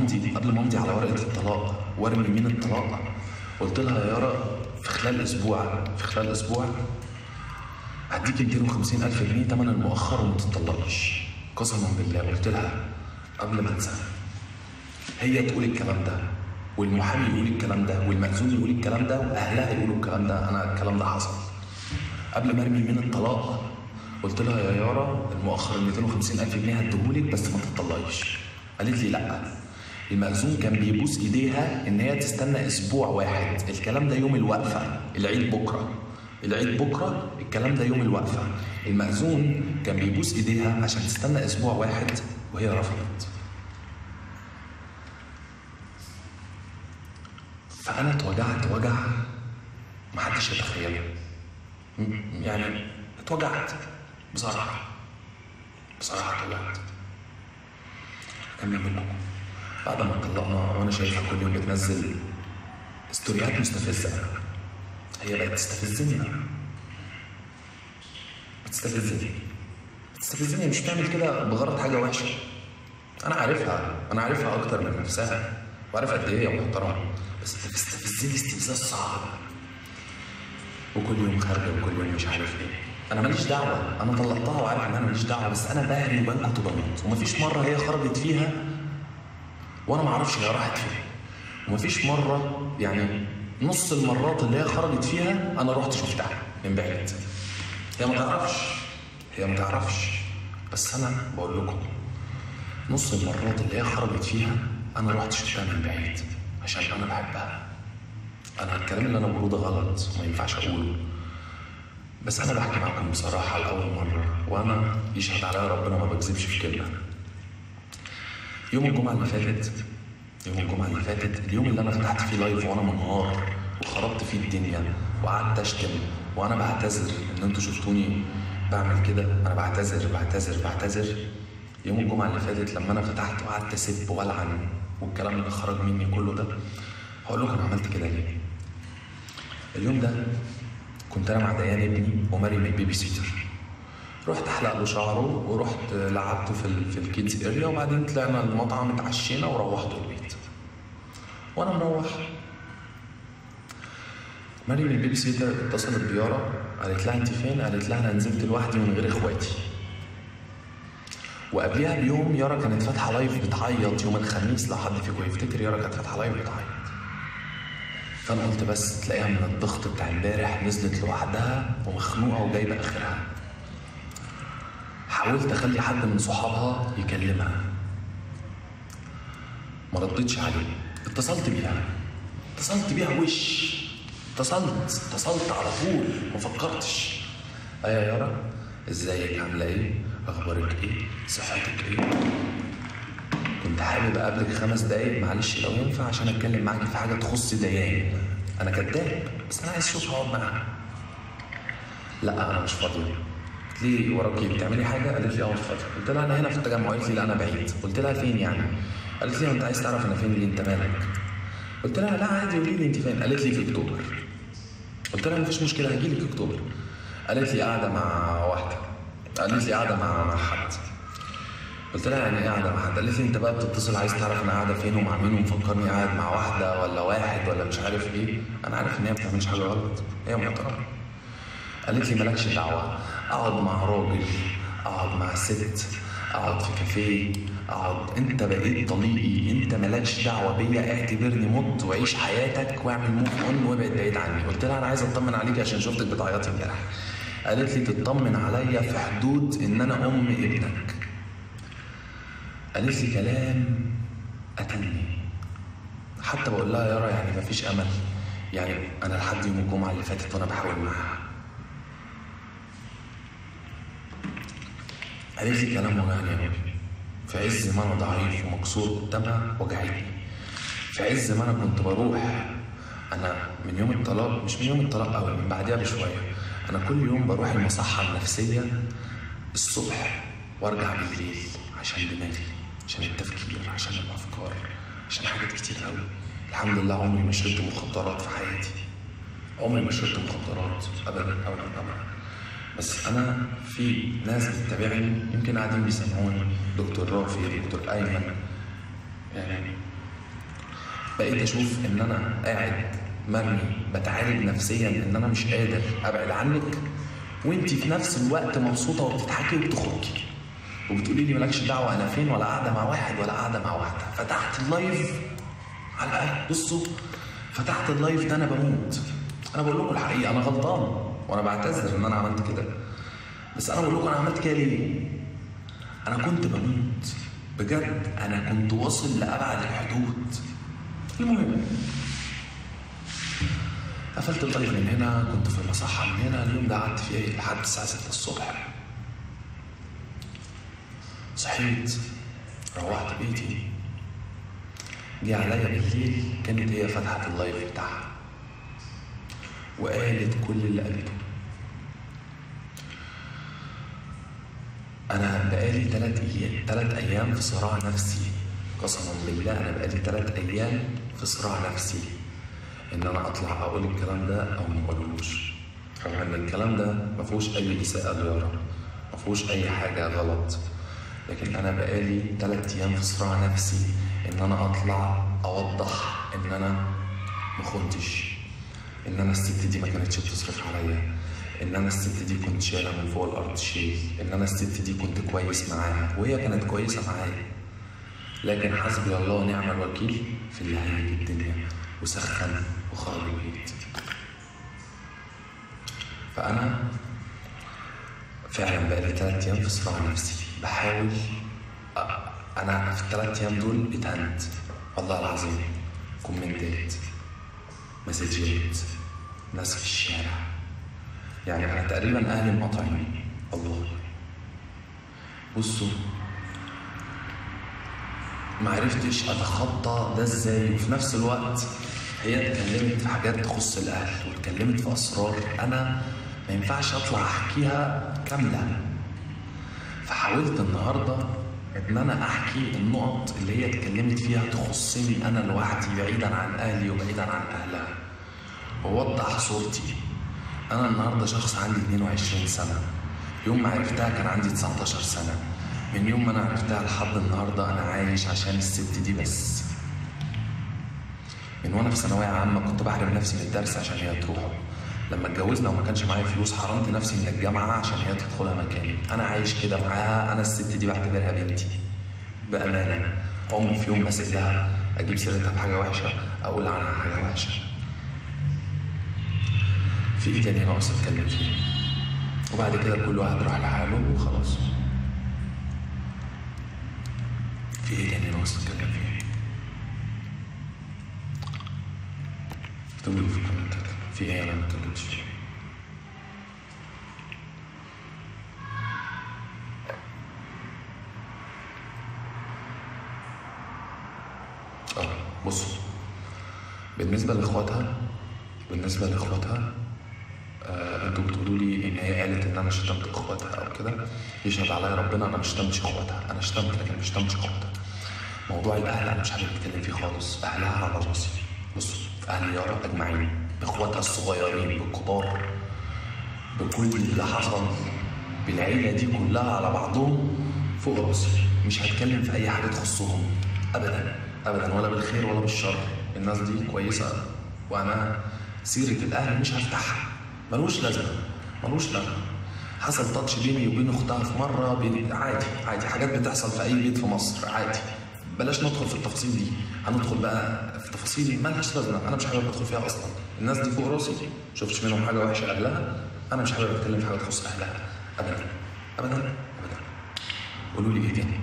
امضي على ورقه الطلاق وارمي يمين الطلاق، قلت لها يا يارا في خلال اسبوع هديكي 250,000 جنيه تمن المؤخر وما تطلقيش. قسما بالله قلت لها قبل ما انسى. هي تقول الكلام ده، والمحامي يقول الكلام ده، والمأذون يقول الكلام ده، واهلها يقولوا الكلام ده. انا الكلام ده حصل قبل ما ارمي من الطلاق. قلت لها يا يارا المؤخر 250,000 جنيه هديهولك بس ما تطلقيش. قالت لي لا. المأذون كان بيبوس ايديها ان هي تستنى اسبوع واحد، الكلام ده يوم الوقفه، العيد بكره، الكلام ده يوم الوقفه. المأذون كان بيبوس ايديها عشان تستنى اسبوع واحد وهي رفضت. فأنا اتوجعت وجع محدش يتخيله، يعني اتوجعت بصراحة اتوجعت. أكمل منكم. بعد ما اتطلقنا وأنا شايفها كل يوم بتنزل ستوريات مستفزة، هي بقت بتستفزني، مش بتعمل كده بغرض حاجة وحشة. أنا عارفها أكتر من نفسها، وعارف قد إيه هي محترمة، بس بتستفزني استفزاز صعب. وكل يوم خارجه وكل يوم مش عارف ايه. انا ماليش دعوه، انا طلقتها وعارف ان انا ماليش دعوه، بس انا بهري وبنكت وبموت. ومفيش مره هي خرجت فيها وانا ما اعرفش هي راحت فين، ومفيش مره يعني نص المرات اللي هي خرجت فيها انا رحت شفتها من بعيد. هي ما تعرفش، بس انا بقول لكم نص المرات اللي هي خرجت فيها انا رحت شفتها من بعيد عشان انا بحبها. انا الكلام اللي انا بقوله ده غلط وما ينفعش اقوله، بس انا بحكي معاكم بصراحه لاول مره، وانا يشهد عليا ربنا ما بكذبش في كلمه. يوم الجمعه اللي فاتت اليوم اللي انا فتحت فيه لايف وانا منهار وخربت فيه الدنيا وقعدت اشتم وانا بعتذر ان انتوا شفتوني بعمل كده. انا بعتذر. يوم الجمعه اللي فاتت لما انا فتحت وقعدت اسب والعن والكلام اللي خرج مني كله ده، هقول لكم انا عملت كده ليه. اليوم ده كنت انا مع ديان ابني ومريم البيبي سيتر، رحت احلق له شعره ورحت لعبته في الكيدز اريا، وبعدين طلعنا المطعم اتعشينا وروحت البيت. وانا مروح مريم البيبي سيتر اتصلت بيارا، قالت لها انت فين؟ قالت لها انا نزلت لوحدي من غير اخواتي. وقبلها بيوم يارا كانت فاتحه لايف بتعيط يوم الخميس، لو حد فيكم يفتكر يارا كانت فاتحه لايف بتعيط. فانا قلت بس تلاقيها من الضغط بتاع امبارح نزلت لوحدها ومخنوقه وجايبه اخرها. حاولت اخلي حد من صحابها يكلمها، ما ردتش عليه. اتصلت بيها اتصلت على طول، ما فكرتش. يا يارا ازيك، عامله ايه، اخبارك ايه، صحتك ايه؟ كنت حابب اقابلك 5 دقايق معلش لو ينفع عشان اتكلم معاكي في حاجه تخص ديان. انا كداب بس انا عايز اشوفها اقعد معاها. لا انا مش فاضيه. قلت لي وراكي بتعملي حاجه؟ قالت لي اه مش فاضيه. قلت لها انا هنا في التجمع. قالت لي لا انا بعيد. قلت لها فين يعني؟ قالت لي انت عايز تعرف انا فين؟ ليه انت مالك؟ قلت لها لا عادي قولي لي انت فين. قالت لي في اكتوبر. قلت لها مفيش مشكله هجيلك اكتوبر. قالت لي قاعده مع واحده، قالت لي قاعده مع حد. قلت لها يعني ايه قاعده مع حد؟ قالت لي انت بقى بتتصل عايز تعرف انا قاعده فين ومع مين ومفكرني قاعد مع واحده ولا واحد ولا مش عارف ايه. انا عارف ان هي ما بتعملش حاجه غلط، هي محترمه. قالت لي مالكش دعوه، اقعد مع راجل، اقعد مع ست، اقعد في كافيه، اقعد، انت بقيت طليقي، انت مالكش دعوه بيا، اعتبرني مت وعيش حياتك واعمل موف اون وابعد بعيد عني. قلت لها انا عايز اطمن عليك عشان شفتك بتعيطي امبارح. قالت لي تطمن عليا في حدود ان انا ام ابنك. قالت لي كلام قتلني. حتى بقول لها يارا يعني مفيش امل، يعني انا لحد يوم الجمعه اللي فاتت وانا بحاول معاها. قالت لي كلام وجعني يا ربي، في عز ما انا ضعيف ومكسور قدامها وجعتني، في عز ما انا كنت بروح، انا من يوم الطلاق، مش من يوم الطلاق قوي، من بعدها بشويه، انا كل يوم بروح المصحه النفسيه الصبح وارجع بالليل عشان دماغي، عشان التفكير، عشان الافكار، عشان حاجات كتير قوي. الحمد لله عمري ما شربت مخدرات في حياتي، عمري ما شربت مخدرات ابدا ابدا ابدا. بس انا في ناس بتتابعني يمكن قاعدين بيسمعوني دكتور رافي، دكتور ايمن، يعني بقيت اشوف ان انا قاعد مرمي بتعالج نفسيا ان انا مش قادر ابعد عنك، وانتي في نفس الوقت مبسوطه وبتضحكي وبتخرجي وبتقولي لي مالكش دعوه انا فين ولا قاعده مع واحد ولا قاعده مع واحده. فتحت اللايف على الاقل، بصوا فتحت اللايف ده انا بموت. انا بقول لكم الحقيقه، انا غلطان وانا بعتذر ان انا عملت كده، بس انا بقول لكم انا عملت كده ليه؟ انا كنت بموت بجد، انا كنت واصل لابعد الحدود. المهم قفلت اللايف من هنا، كنت في المصحه من هنا، اليوم ده قعدت فيه لحد الساعه 6 الصبح. صحيت روحت بيتي، جه عليا بالليل كانت هي فتحت اللايف بتاعها وقالت كل اللي قالته. انا بقالي 3 ايام في صراع نفسي، قسما بالله انا بقالي 3 ايام في صراع نفسي ان انا اطلع اقول الكلام ده او ما اقولوش، رغم ان الكلام ده ما فيهوش اي اساءه ليارا، ما فيهوش اي حاجه غلط، لكن انا بقالي 3 ايام في صراع نفسي ان انا اطلع اوضح ان انا ما خنتش، ان انا الست دي ما كانتش بتصرف عليا، ان انا الست دي كنت شايلها من فوق الارض شيل، ان انا الست دي كنت كويس معاها وهي كانت كويسه معايا، لكن حسبي الله ونعم الوكيل في اللي هيجي الدنيا وسخن وخرب البيت. فانا فعلا بقالي 3 ايام في صراع نفسي بحاول. انا في ال3 ايام دول اتهنت والله العظيم، كومنتات، مسجات، ناس في الشارع، يعني انا تقريبا اهلي مقاطعيني والله. بصوا ما عرفتش اتخطى ده ازاي، وفي نفس الوقت هي اتكلمت في حاجات تخص الاهل واتكلمت في اسرار انا ما ينفعش اطلع احكيها كامله. فحاولت النهارده ان انا احكي النقط اللي هي اتكلمت فيها تخصني انا لوحدي بعيدا عن اهلي وبعيدا عن اهلها، ووضح صورتي. انا النهارده شخص عندي 22 سنه، يوم ما عرفتها كان عندي 19 سنه، من يوم ما انا عرفتها لحد النهارده انا عايش عشان الست دي بس. من وانا في ثانويه عامه كنت بحرم نفسي من الدرس عشان هي تروحه، لما اتجوزنا وما كانش معايا فلوس حرمت نفسي من الجامعه عشان هي تدخلها مكاني. انا عايش كده معاها، انا الست دي بعتبرها بنتي بامانه، عمري في يوم ما سيبها اجيب سيرتها بحاجه وحشه اقول عنها حاجه وحشه. في ايه تاني ناقص اتكلم فيه؟ وبعد كده كل واحد راح لحاله وخلاص. في ايه تاني ناقص اتكلم فيه؟ اكتبوا لي في الكومنتات في ايه انا ما اتكلمتش فيه. بصوا بالنسبه لاخواتها انتوا بتقولوا لي ان هي قالت ان انا شتمت اخواتها او كده، يشهد عليا ربنا انا ما شتمتش اخواتها، انا شتمت لكن ما شتمتش اخواتها. موضوع الاهل انا مش حابب اتكلم فيه خالص، اهلها على راسي. بصوا اهل يارا اجمعين، باخواتها الصغيرين بالكبار، بكل اللي حصل بالعيله دي كلها على بعضهم فوق راسي. مش هتكلم في اي حاجه تخصهم ابدا ابدا، ولا بالخير ولا بالشر. الناس دي كويسه وانا سيره الاهل مش هفتحها، ملوش لازمه. حصل تاتش بيني وبين اختها في مره، عادي حاجات بتحصل في اي بيت في مصر عادي. بلاش ندخل في التفاصيل دي، هندخل بقى في تفاصيل مالهاش لازمه، انا مش حابب ادخل فيها اصلا. الناس دي فوق راسي، شفتش منهم حاجه وحشه اهلها، انا مش حابب اتكلم في حاجه تخص اهلها ابدا ابدا ابدا. قولوا لي ايه تاني؟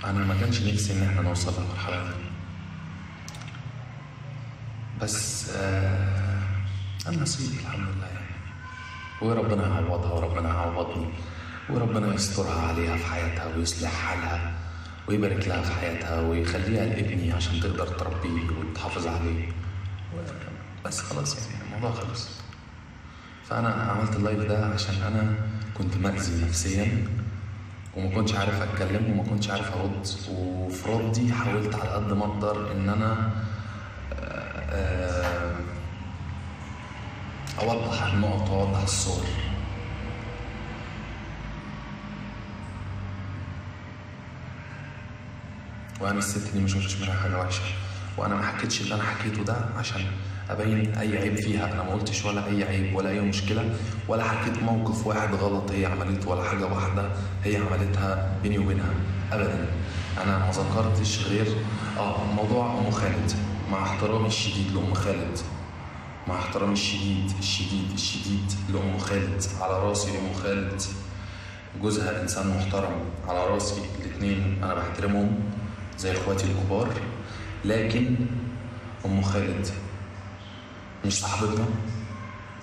أنا ما كانش نفسي إن إحنا نوصل للمرحلة دي، بس النصيب الحمد لله يعني. وربنا يعوضها وربنا يعوضني وربنا يسترها عليها في حياتها ويصلح حالها ويبارك لها في حياتها ويخليها لابني عشان تقدر تربيه وتحافظ عليه. بس خلاص يعني الموضوع خلص. فأنا عملت اللايف ده عشان أنا كنت مأذي نفسيا وما كنتش عارف اتكلم وما كنتش عارف ارد، وفي ردي حاولت على قد ما اقدر ان انا اوضح النقط واوضح الصور. وانا الست دي ما شفتش منها حاجه وحشه، وانا ما حكيتش اللي انا حكيته ده عشان ابين اي عيب فيها. انا ما قلتش ولا اي عيب ولا اي مشكله، ولا حكيت موقف واحد غلط هي عملته، ولا حاجه واحده هي عملتها بيني وبينها ابدا. انا ما ذكرتش غير موضوع ام خالد، مع احترامي الشديد لام خالد، مع احترامي الشديد لام خالد، على راسي ام خالد، جوزها انسان محترم، على راسي الاثنين، انا بحترمهم زي اخواتي الكبار. لكن ام خالد مش صاحبتنا،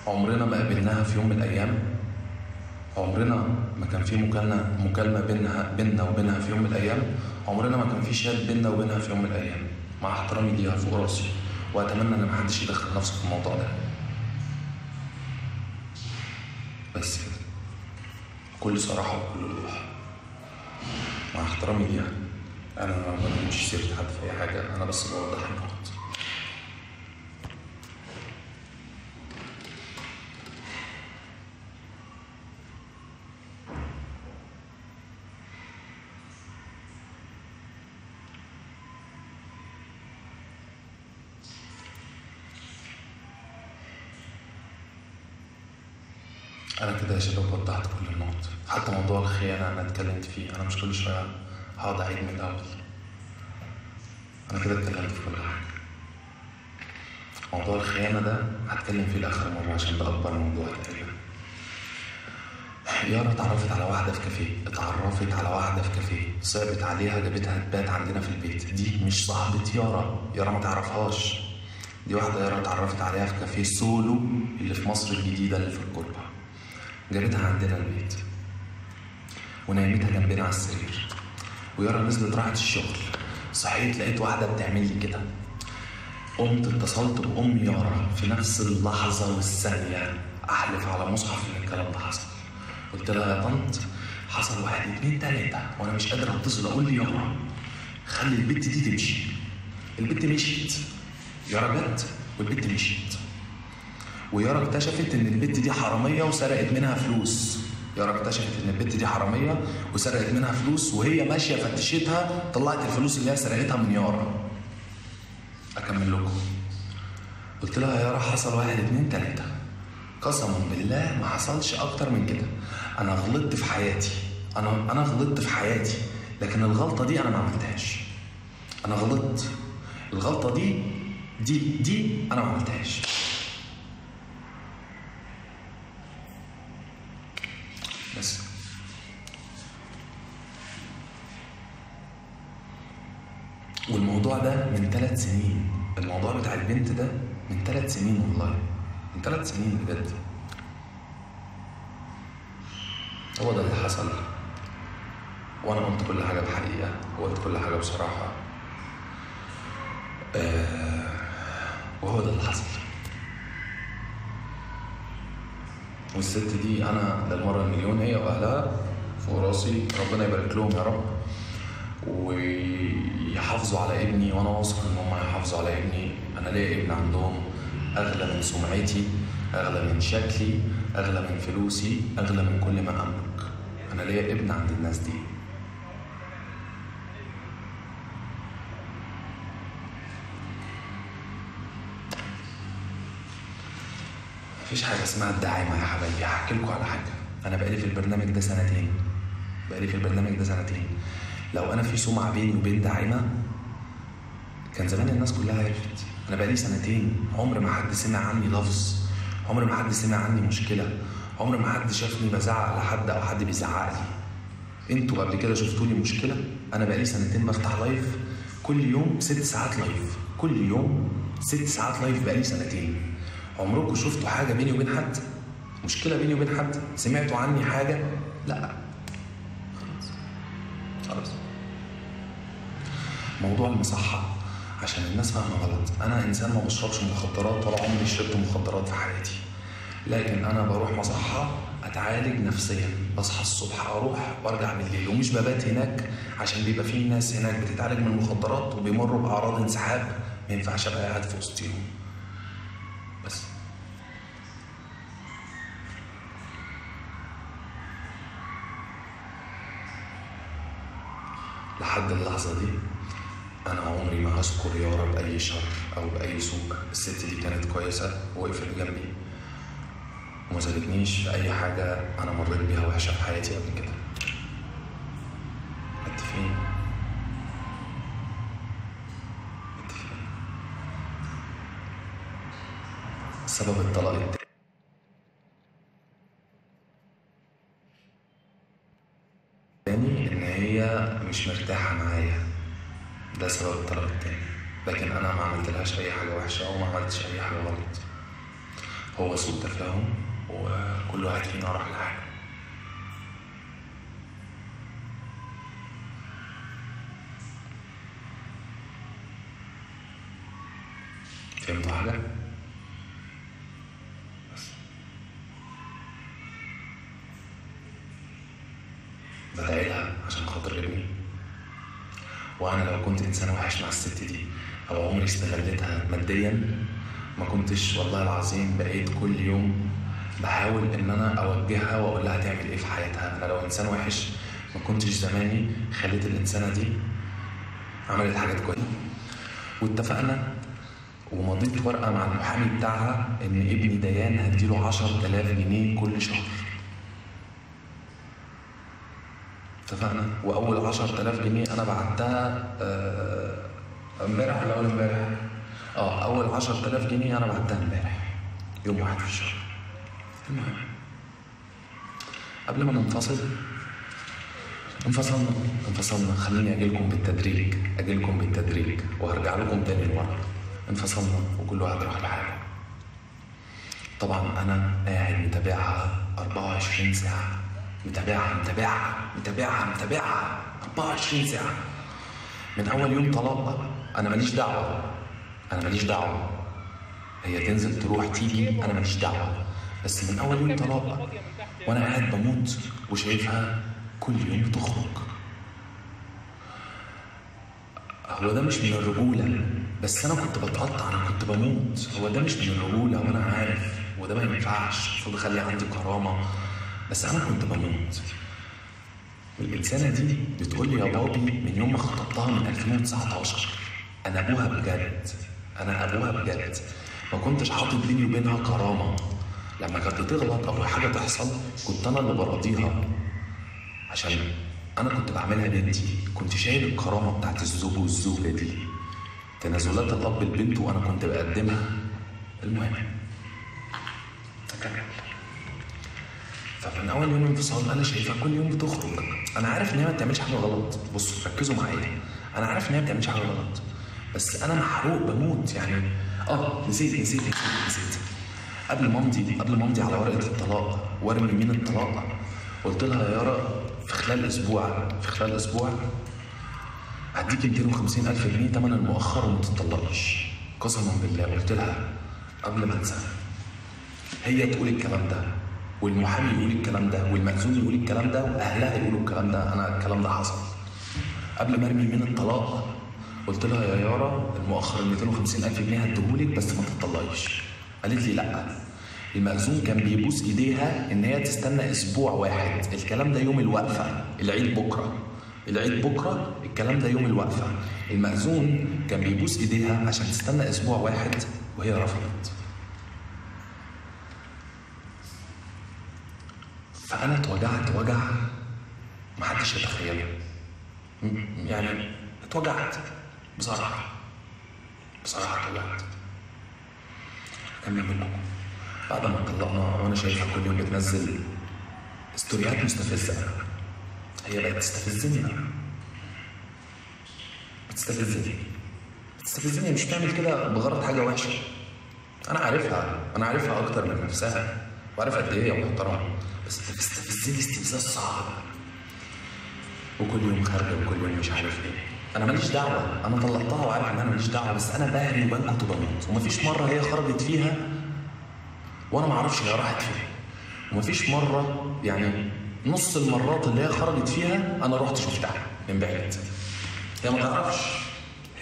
عمرنا ما قابلناها في يوم من الايام، عمرنا ما كان في مكالمه بيننا وبينها في يوم من الايام، عمرنا ما كان في شات بيننا وبينها في يوم من الايام، مع احترامي ليها فوق راسي. واتمنى ان محدش يدخل نفسه في الموضوع ده. بس كده، بكل صراحه وبكل وضوح، مع احترامي ليها. انا ما بقولش سيره حد في اي حاجه، انا بس بوضح النقط. أنا كده يا شباب وضحت كل النقط، حتى موضوع الخيانة أنا اتكلمت فيه. أنا مش كل شوية هقعد أعيد من الأول، أنا كده اتكلمت في كل حاجة. موضوع الخيانة ده هتكلم فيه لآخر مرة عشان ده أكبر موضوع تقريبا. يارا اتعرفت على واحدة في كافيه، صعبت عليها، جابتها تبات عندنا في البيت. دي مش صاحبة يارا ما تعرفهاش. دي واحدة يارا اتعرفت عليها في كافيه سولو اللي في مصر الجديدة اللي في الكوربة، جابتها عندنا البيت ونيمتها جنبنا على السرير. ويارا نزلت راحت الشغل، صحيت لقيت واحدة بتعمل لي كده. قمت اتصلت بأم يارا في نفس اللحظة والثانية، أحلف على مصحف إن الكلام ده حصل. قلت لها يا طنط حصل 1 2 3 وأنا مش قادر أتصل أقول لي يارا خلي البت دي تمشي. البت مشيت، يارا جت والبت مشيت. ويارا اكتشفت ان البت دي حراميه وسرقت منها فلوس. وهي ماشيه فتشتها طلعت الفلوس اللي هي سرقتها من يارا. اكمل لكم. قلت لها يا يارا حصل 1 2 3. قسما بالله ما حصلش اكتر من كده. انا غلطت في حياتي، انا غلطت في حياتي، لكن الغلطه دي انا ما عملتهاش. انا غلطت، الغلطه دي انا ما عملتهاش. بس والموضوع ده من 3 سنين، الموضوع بتاع البنت ده من 3 سنين، والله من 3 سنين بجد. هو ده اللي حصل، وانا قلت كل حاجه بحقيقه وقلت كل حاجه بصراحه. وهو ده اللي حصل. والست دي انا للمره المليون هي واهلها فوق راسي، ربنا يبارك لهم يا رب ويحافظوا على ابني، وانا واثق ان هم هيحافظوا على ابني. انا ليا ابن عندهم اغلى من سمعتي، اغلى من شكلي، اغلى من فلوسي، اغلى من كل ما املك. انا ليا ابن عند الناس دي. مفيش حاجه اسمها الدعايمه يا حبايبي. هحكي لكم على حاجه. انا بقالي في البرنامج ده سنتين. لو انا في سمعه بيني وبين دعايمه كان زمان الناس كلها عرفت. انا بقالي سنتين عمر ما حد سمع عني لفظ، عمر ما حد سمع عني مشكله، عمر ما حد شافني بزعق لحد او حد بيزعق لي. انتوا قبل كده شفتوني مشكله؟ انا بقالي سنتين بفتح لايف كل يوم 6 ساعات لايف، كل يوم 6 ساعات لايف بقالي سنتين. عمركم شفتوا حاجه بيني وبين حد؟ مشكله بيني وبين حد؟ سمعتوا عني حاجه؟ لا. خلاص. موضوع المصحه عشان الناس فاهمه غلط. انا انسان ما بشربش مخدرات ولا عمري شربت مخدرات في حياتي، لكن انا بروح مصحه اتعالج نفسيا. بصحى الصبح اروح وارجع بالليل، ومش ببات هناك عشان بيبقى في ناس هناك بتتعالج من المخدرات وبيمروا باعراض انسحاب ما ينفعش ابقى قاعد في وسطهم. بس لحد اللحظه دي انا عمري ما هذكر يارا باي شر او باي سوء. الست دي كانت كويسه ووقفت جنبي وما سابتنيش في اي حاجه انا مريت بيها وحشه في حياتي قبل كده. متفقين؟ سبب الطلاق التاني ان هي مش مرتاحه معايا، ده سبب الطلاق التاني. لكن انا ما عملتلهاش اي حاجه وحشه او ما عملتش اي حاجه غلط. هو سوء تفاهم وكل واحد فينا راح لحاله. فهمتوا حاجه؟ بس بدعيلها عشان خاطر ابني. وانا لو كنت انسان وحش مع الست دي او عمري استغلتها ماديا ما كنتش والله العظيم بقيت كل يوم بحاول ان انا اوجهها واقول لها تعمل ايه في حياتها. انا لو انسان وحش ما كنتش زماني خليت الانسانه دي عملت حاجات كويسه. واتفقنا ومضيت ورقه مع المحامي بتاعها ان ابني ديان هديله 10,000 جنيه كل شهر. اتفقنا. واول 10,000 جنيه انا بعتها امبارح ولا اول امبارح؟ اول 10,000 جنيه انا بعتها امبارح يوم 1 في الشهر. المهم قبل ما انفصلنا. خليني اجيلكم بالتدريج وهرجع لكم تاني لورا. انفصلنا وكل واحد راح لحاله. طبعا انا قاعد متابعها 24 ساعه، متابعها 24 ساعه من اول يوم طلاق. انا ماليش دعوه هي تنزل تروح تيجي، انا ماليش دعوه. بس من اول يوم طلاق وانا قاعد بموت وشايفها كل يوم بتخرج. هو ده مش من الرجوله، بس انا كنت بتقطع، انا كنت بموت. هو ده مش من الرجوله وانا عارف، وده ما ينفعش، المفروض اخلي عندي كرامه، بس انا كنت بموت. والإنسانة دي بتقول لي يا بابي من يوم ما خطبتها من 2019 أنا أبوها بجد. ما كنتش حاطط بيني وبينها كرامة. لما كانت بتغلط أو حاجة تحصل كنت أنا اللي براضيها، عشان أنا كنت بعملها بنتي. كنت شايل الكرامة بتاعت الزوج والزوجة دي، تنازلات الأب البنت وأنا كنت بقدمها. المهم فمن اول يوم انفصال انا شايفها كل يوم بتخرج. انا عارف ان هي ما بتعملش حاجه غلط. بصوا ركزوا معايا، انا عارف ان هي ما بتعملش حاجه غلط، بس انا محروق بموت يعني. نسيت قبل ما امضي على ورقه الطلاق وارمي يمين الطلاق قلت لها يا يارا في خلال اسبوع هديكي 250,000 جنيه تمن المؤخر وما تطلقيش. قسما بالله قلت لها قبل ما انسى. هي تقول الكلام ده والمحامي يقول الكلام ده، والمأذون يقول الكلام ده، واهلها يقولوا الكلام ده. انا الكلام ده حصل قبل ما ارمي من الطلاق. قلت لها يا يارا المؤخر ال 250,000 جنيه هديهولك بس ما تطلقيش. قالت لي لا، المأذون كان بيبوس ايديها ان هي تستنى اسبوع واحد. الكلام ده يوم الوقفه، العيد بكره، العيد بكره، الكلام ده يوم الوقفه. المأذون كان بيبوس ايديها عشان تستنى اسبوع واحد وهي رفضت. فانا اتوجعت وجع محدش يتخيله. يعني اتوجعت بصراحه اتوجعت. اكمل لكم. بعد ما اتطلقنا وانا شايفها كل يوم بتنزل ستوريات مستفزه، هي بقت بتستفزني مش بتعمل كده بغرض حاجه وحشه. انا عارفها اكتر من نفسها، وعارف قد ايه هي محترمه، بس بتستفزني استفزاز صعب. وكل يوم خارجه وكل يوم مش عارف ايه. انا ماليش دعوه، انا طلقتها وعارف ان انا ماليش دعوه، بس انا بهري وبنكت وبموت. ومفيش مره هي خرجت فيها وانا ما اعرفش هي راحت فين. ومفيش مره، يعني نص المرات اللي هي خرجت فيها انا رحت شفتها من بعيد. هي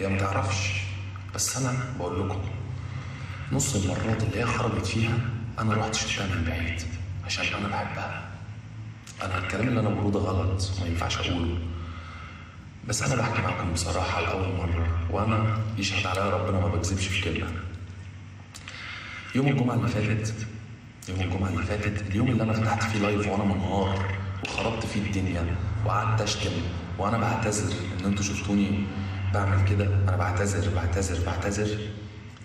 ما تعرفش، بس انا بقول لكم نص المرات اللي هي خرجت فيها انا رحت شفتها من بعيد عشان انا بحبها. انا الكلام اللي انا بقوله ده غلط وما ينفعش اقوله، بس انا بحكي معاكم بصراحه لاول مره، وانا يشهد عليا ربنا ما بكذبش في كلمه. يوم الجمعه اللي فاتت، اليوم اللي انا فتحت فيه لايف وانا منهار وخربت فيه الدنيا وقعدت اشتم وانا بعتذر ان انتوا شفتوني بعمل كده. انا بعتذر.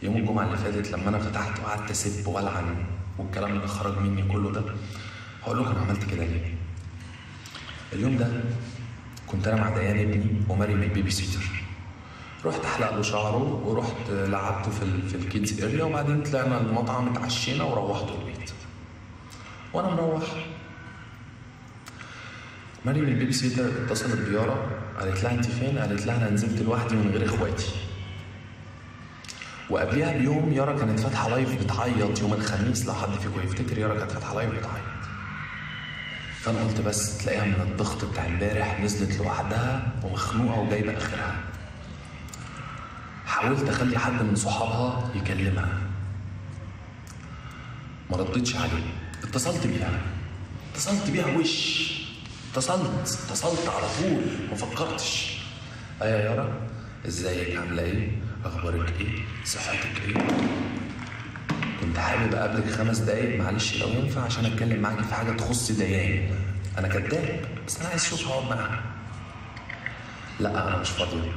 يوم الجمعه اللي فاتت لما انا فتحت وقعدت اسب والعن والكلام اللي خرج مني كله ده، هقول لكم انا عملت كده ليه. اليوم ده كنت انا مع ديان ابني ومريم البيبي سيتر. رحت احلق له شعره ورحت لعبته في الكيدز اريا، وبعدين طلعنا المطعم اتعشينا وروحت البيت. وانا مروح مريم البيبي سيتر اتصلت بيارا، قالت لها انت فين؟ قالت لها انا نزلت لوحدي من غير اخواتي. وقبلها بيوم يارا كانت فاتحه لايف بتعيط يوم الخميس، لو حد فيكم يفتكر يارا كانت فاتحه لايف بتعيط. فانا قلت بس تلاقيها من الضغط بتاع امبارح نزلت لوحدها ومخنوقه وجايبه اخرها. حاولت اخلي حد من صحابها يكلمها، ما ردتش عليه. اتصلت بيها اتصلت على طول، ما فكرتش. يا يارا ازيك، عامله ايه، اخبارك ايه، صحتك ايه؟ كنت حابب اقابلك 5 دقايق معلش لو ينفع عشان اتكلم معاكي في حاجه تخص ديان. انا كداب بس انا عايز اشوفها واقعد معاها. لا انا مش فاضيه.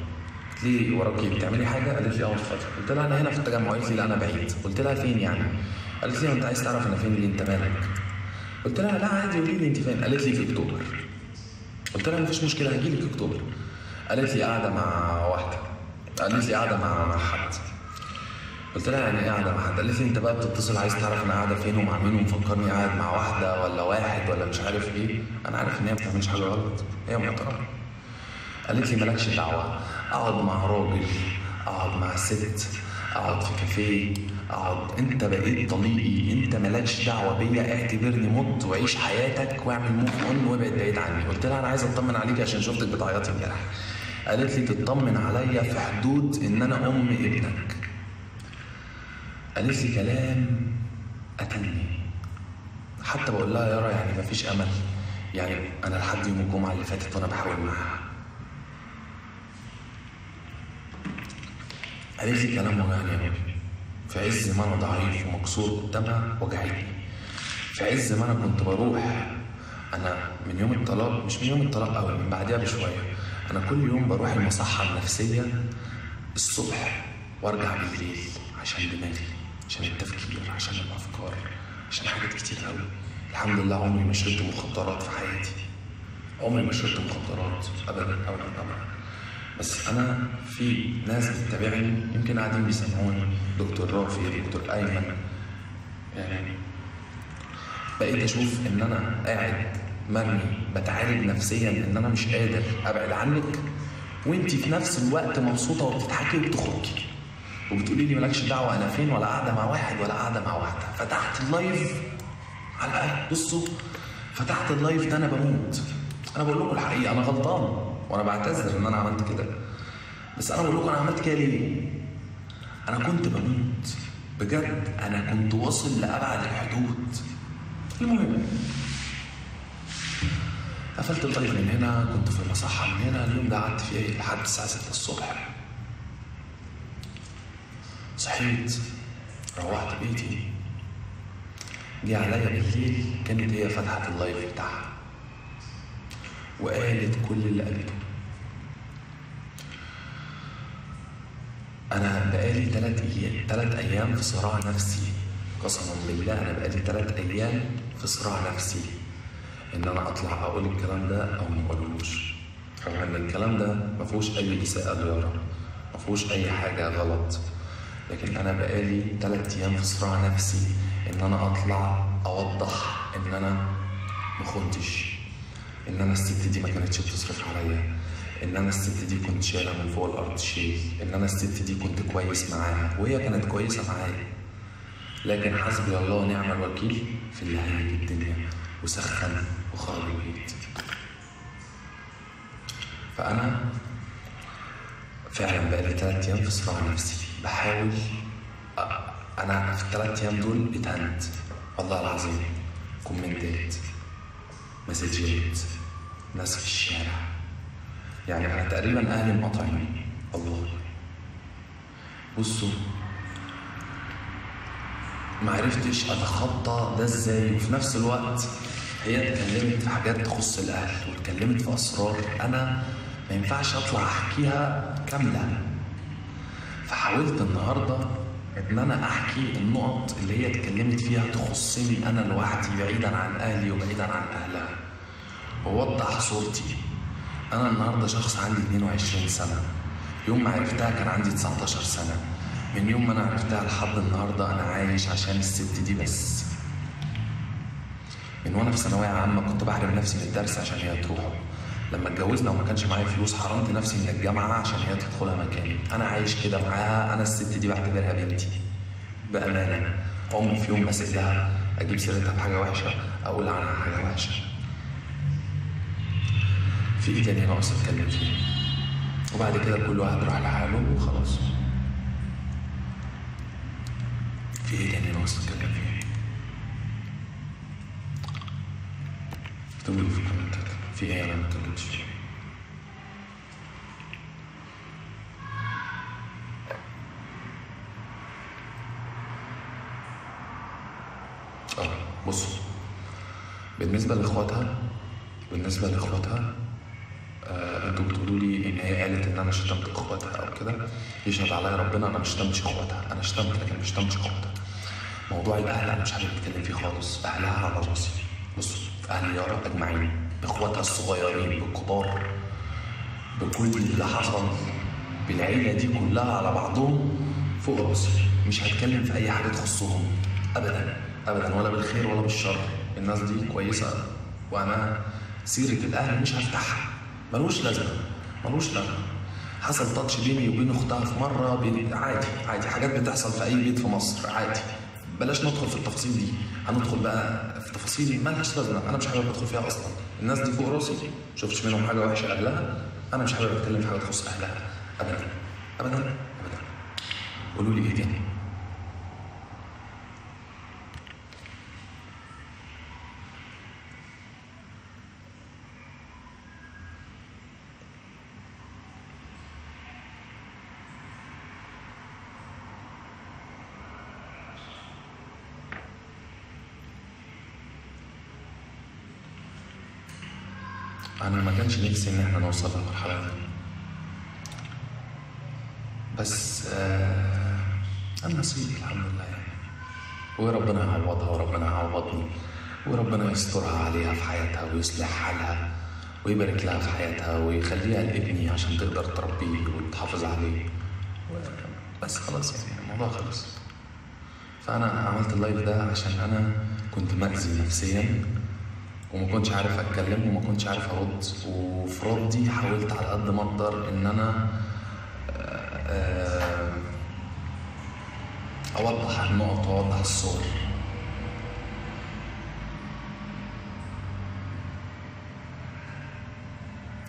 قلت لي وراكي بتعملي حاجه؟ قالت لي اه مش فاضيه. قلت لها انا هنا في التجمع. قالت لي لا انا بعيد. قلت لها فين يعني؟ قالت لي انت عايز تعرف انا فين؟ ليه انت مالك؟ قلت لها لا عادي قولي لي انت فين. قالت لي في اكتوبر. قلت لها مفيش مشكله هجي لك اكتوبر. قالت لي قاعده مع واحده. قالت لي قاعده مع حد. قلت لها يعني ايه قاعده مع حد؟ قالت لي انت بقى بتتصل عايز تعرف انا قاعده فين ومع مين ومفكرني قاعد مع واحده ولا واحد ولا مش عارف ايه. انا عارف ان هي ما بتعملش حاجه غلط، هي محترمه. قالت لي مالكش دعوه، اقعد مع راجل، اقعد مع ست، اقعد في كافيه، اقعد، انت بقيت طليقي، انت مالكش دعوه بيا، اعتبرني مت وعيش حياتك واعمل موف اون وابعد بعيد عني. قلت لها انا عايز اطمن عليك عشان شفتك بتعيطي امبارح. قالت لي تطمن عليا في حدود ان انا ام ابنك. قالت لي كلام قتلني. حتى بقول لها يارا يعني مفيش امل، يعني انا لحد يوم الجمعه اللي فاتت وانا بحاول معاها. قالت لي كلام وجعني قوي، في عز ما انا ضعيف ومكسور قدامها وجعتني، في عز ما انا كنت بروح. انا من يوم الطلاق، مش من يوم الطلاق قوي، من بعدها بشويه، انا كل يوم بروح المصحه النفسيه الصبح وارجع بالليل عشان دماغي، عشان التفكير، عشان الافكار، عشان حاجات كتير قوي. الحمد لله عمري ما شربت مخدرات في حياتي، عمري ما شربت مخدرات ابدا. بس انا في ناس بتتابعني يمكن قاعدين بيسمعوني دكتور رافي، دكتور ايمن، يعني بقيت اشوف ان انا قاعد مرمي بتعالج نفسيا ان انا مش قادر ابعد عنك، وانتي في نفس الوقت مبسوطه وبتضحكي وبتخرجي وبتقولي لي مالكش دعوه انا فين، ولا قاعده مع واحد ولا قاعده مع واحده. فتحت اللايف على الاقل بصوا فتحت اللايف ده انا بموت. انا بقول لكم الحقيقه انا غلطان وانا بعتذر ان انا عملت كده، بس انا بقول لكم انا عملت كده ليه؟ انا كنت بموت بجد، انا كنت واصل لابعد الحدود. المهم قفلت اللايف من هنا، كنت في المصحة من هنا. اليوم ده قعدت فيه لحد الساعة 6 الصبح. صحيت روحت بيتي، جه عليا بالليل كانت هي فتحت اللايف بتاعها وقالت كل اللي قالته. انا بقالي 3 ايام في صراع نفسي، قسما بالله انا بقالي 3 ايام في صراع نفسي ان انا اطلع اقول الكلام ده او ما اقولوش، رغم ان الكلام ده ما فيهوش اي اساءة ليارا، ما فيهوش اي حاجه غلط، لكن انا بقالي 3 ايام في صراع نفسي ان انا اطلع اوضح ان انا ما خنتش، ان انا الست دي ما كانتش بتصرف عليا، ان انا الست دي كنت شايلها من فوق الارض شيل، ان انا الست دي كنت كويس معاها وهي كانت كويسه معايا، لكن حسبي الله ونعم الوكيل في اللي هيجي الدنيا وسخن وخرب البيت. فانا فعلا بقالي 3 ايام في صراع نفسي بحاول. انا في ال3 ايام دول اتهنت والله العظيم، كومنتات، مسجات، ناس في الشارع، يعني انا تقريبا اهلي مقاطعيني والله. بصوا معرفتش اتخطى ده ازاي، وفي نفس الوقت هي اتكلمت في حاجات تخص الاهل واتكلمت في اسرار انا ما ينفعش اطلع احكيها كامله. فحاولت النهارده ان انا احكي النقط اللي هي اتكلمت فيها تخصني انا لوحدي بعيدا عن اهلي وبعيدا عن اهلها، ووضح صورتي. انا النهارده شخص عندي 22 سنه، يوم ما عرفتها كان عندي 19 سنه، من يوم ما انا عرفتها لحد النهارده انا عايش عشان الست دي بس. من وانا في ثانويه عامه كنت بحرم نفسي من الدرس عشان هي تروحه، لما اتجوزنا وما كانش معايا فلوس حرمت نفسي من الجامعه عشان هي تدخلها مكاني. انا عايش كده معاها، انا الست دي بعتبرها بنتي بامانه. عمري في يوم مسك لها اجيب سيرتها بحاجه وحشه، اقول عنها حاجه وحشه. في ايه تاني ناقص اتكلم فيه؟ وبعد كده كل واحد راح لحاله وخلاص. في ايه تاني ناقص اتكلم فيه؟ اكتبوا لي في الكومنتات في ايه انا ما اتكلمتش فيه. بصوا بالنسبه لاخواتها انتوا بتقولوا لي ان هي قالت ان انا شتمت اخواتها او كده. يشهد عليا ربنا انا ما شتمتش اخواتها، انا شتمت لكن ما شتمتش اخواتها. موضوع الاهل انا مش حابب اتكلم فيه خالص، اهلها على راسي. بصوا اهل يارا اجمعين، باخواتها الصغيرين بالكبار، بكل اللي حصل بالعيله دي كلها على بعضهم فوق راسي. مش هتكلم في اي حاجه تخصهم ابدا ابدا، ولا بالخير ولا بالشر. الناس دي كويسه وانا سيره الاهل مش هفتحها، ملوش لازمه. حصل تاتش بيني وبين اختها في مره، عادي حاجات بتحصل في اي بيت في مصر عادي. بلاش ندخل في التفاصيل دي، هندخل بقى في تفاصيل مالهاش لازمه، انا مش حابب ادخل فيها اصلا. الناس دي فوق راسي، شفتش منهم حاجه وحشه اهلها، انا مش حابب اتكلم في حاجه تخص اهلها ابدا ابدا ابدا. قولوا لي ايه تاني؟ أنا ما كانش نفسي إن إحنا نوصل للمرحلة دي، بس النصيب الحمد لله يعني. وربنا يعوضها وربنا يعوضني وربنا يسترها عليها في حياتها ويصلح حالها ويبارك لها في حياتها ويخليها لابني عشان تقدر تربيه وتحافظ عليه. بس خلاص يعني الموضوع خلص. فأنا عملت اللايف ده عشان أنا كنت مأذي نفسيا وما كنتش عارف اتكلم وما كنتش عارف ارد، وفي ردي حاولت على قد ما اقدر ان انا اوضح النقط واوضح الصور.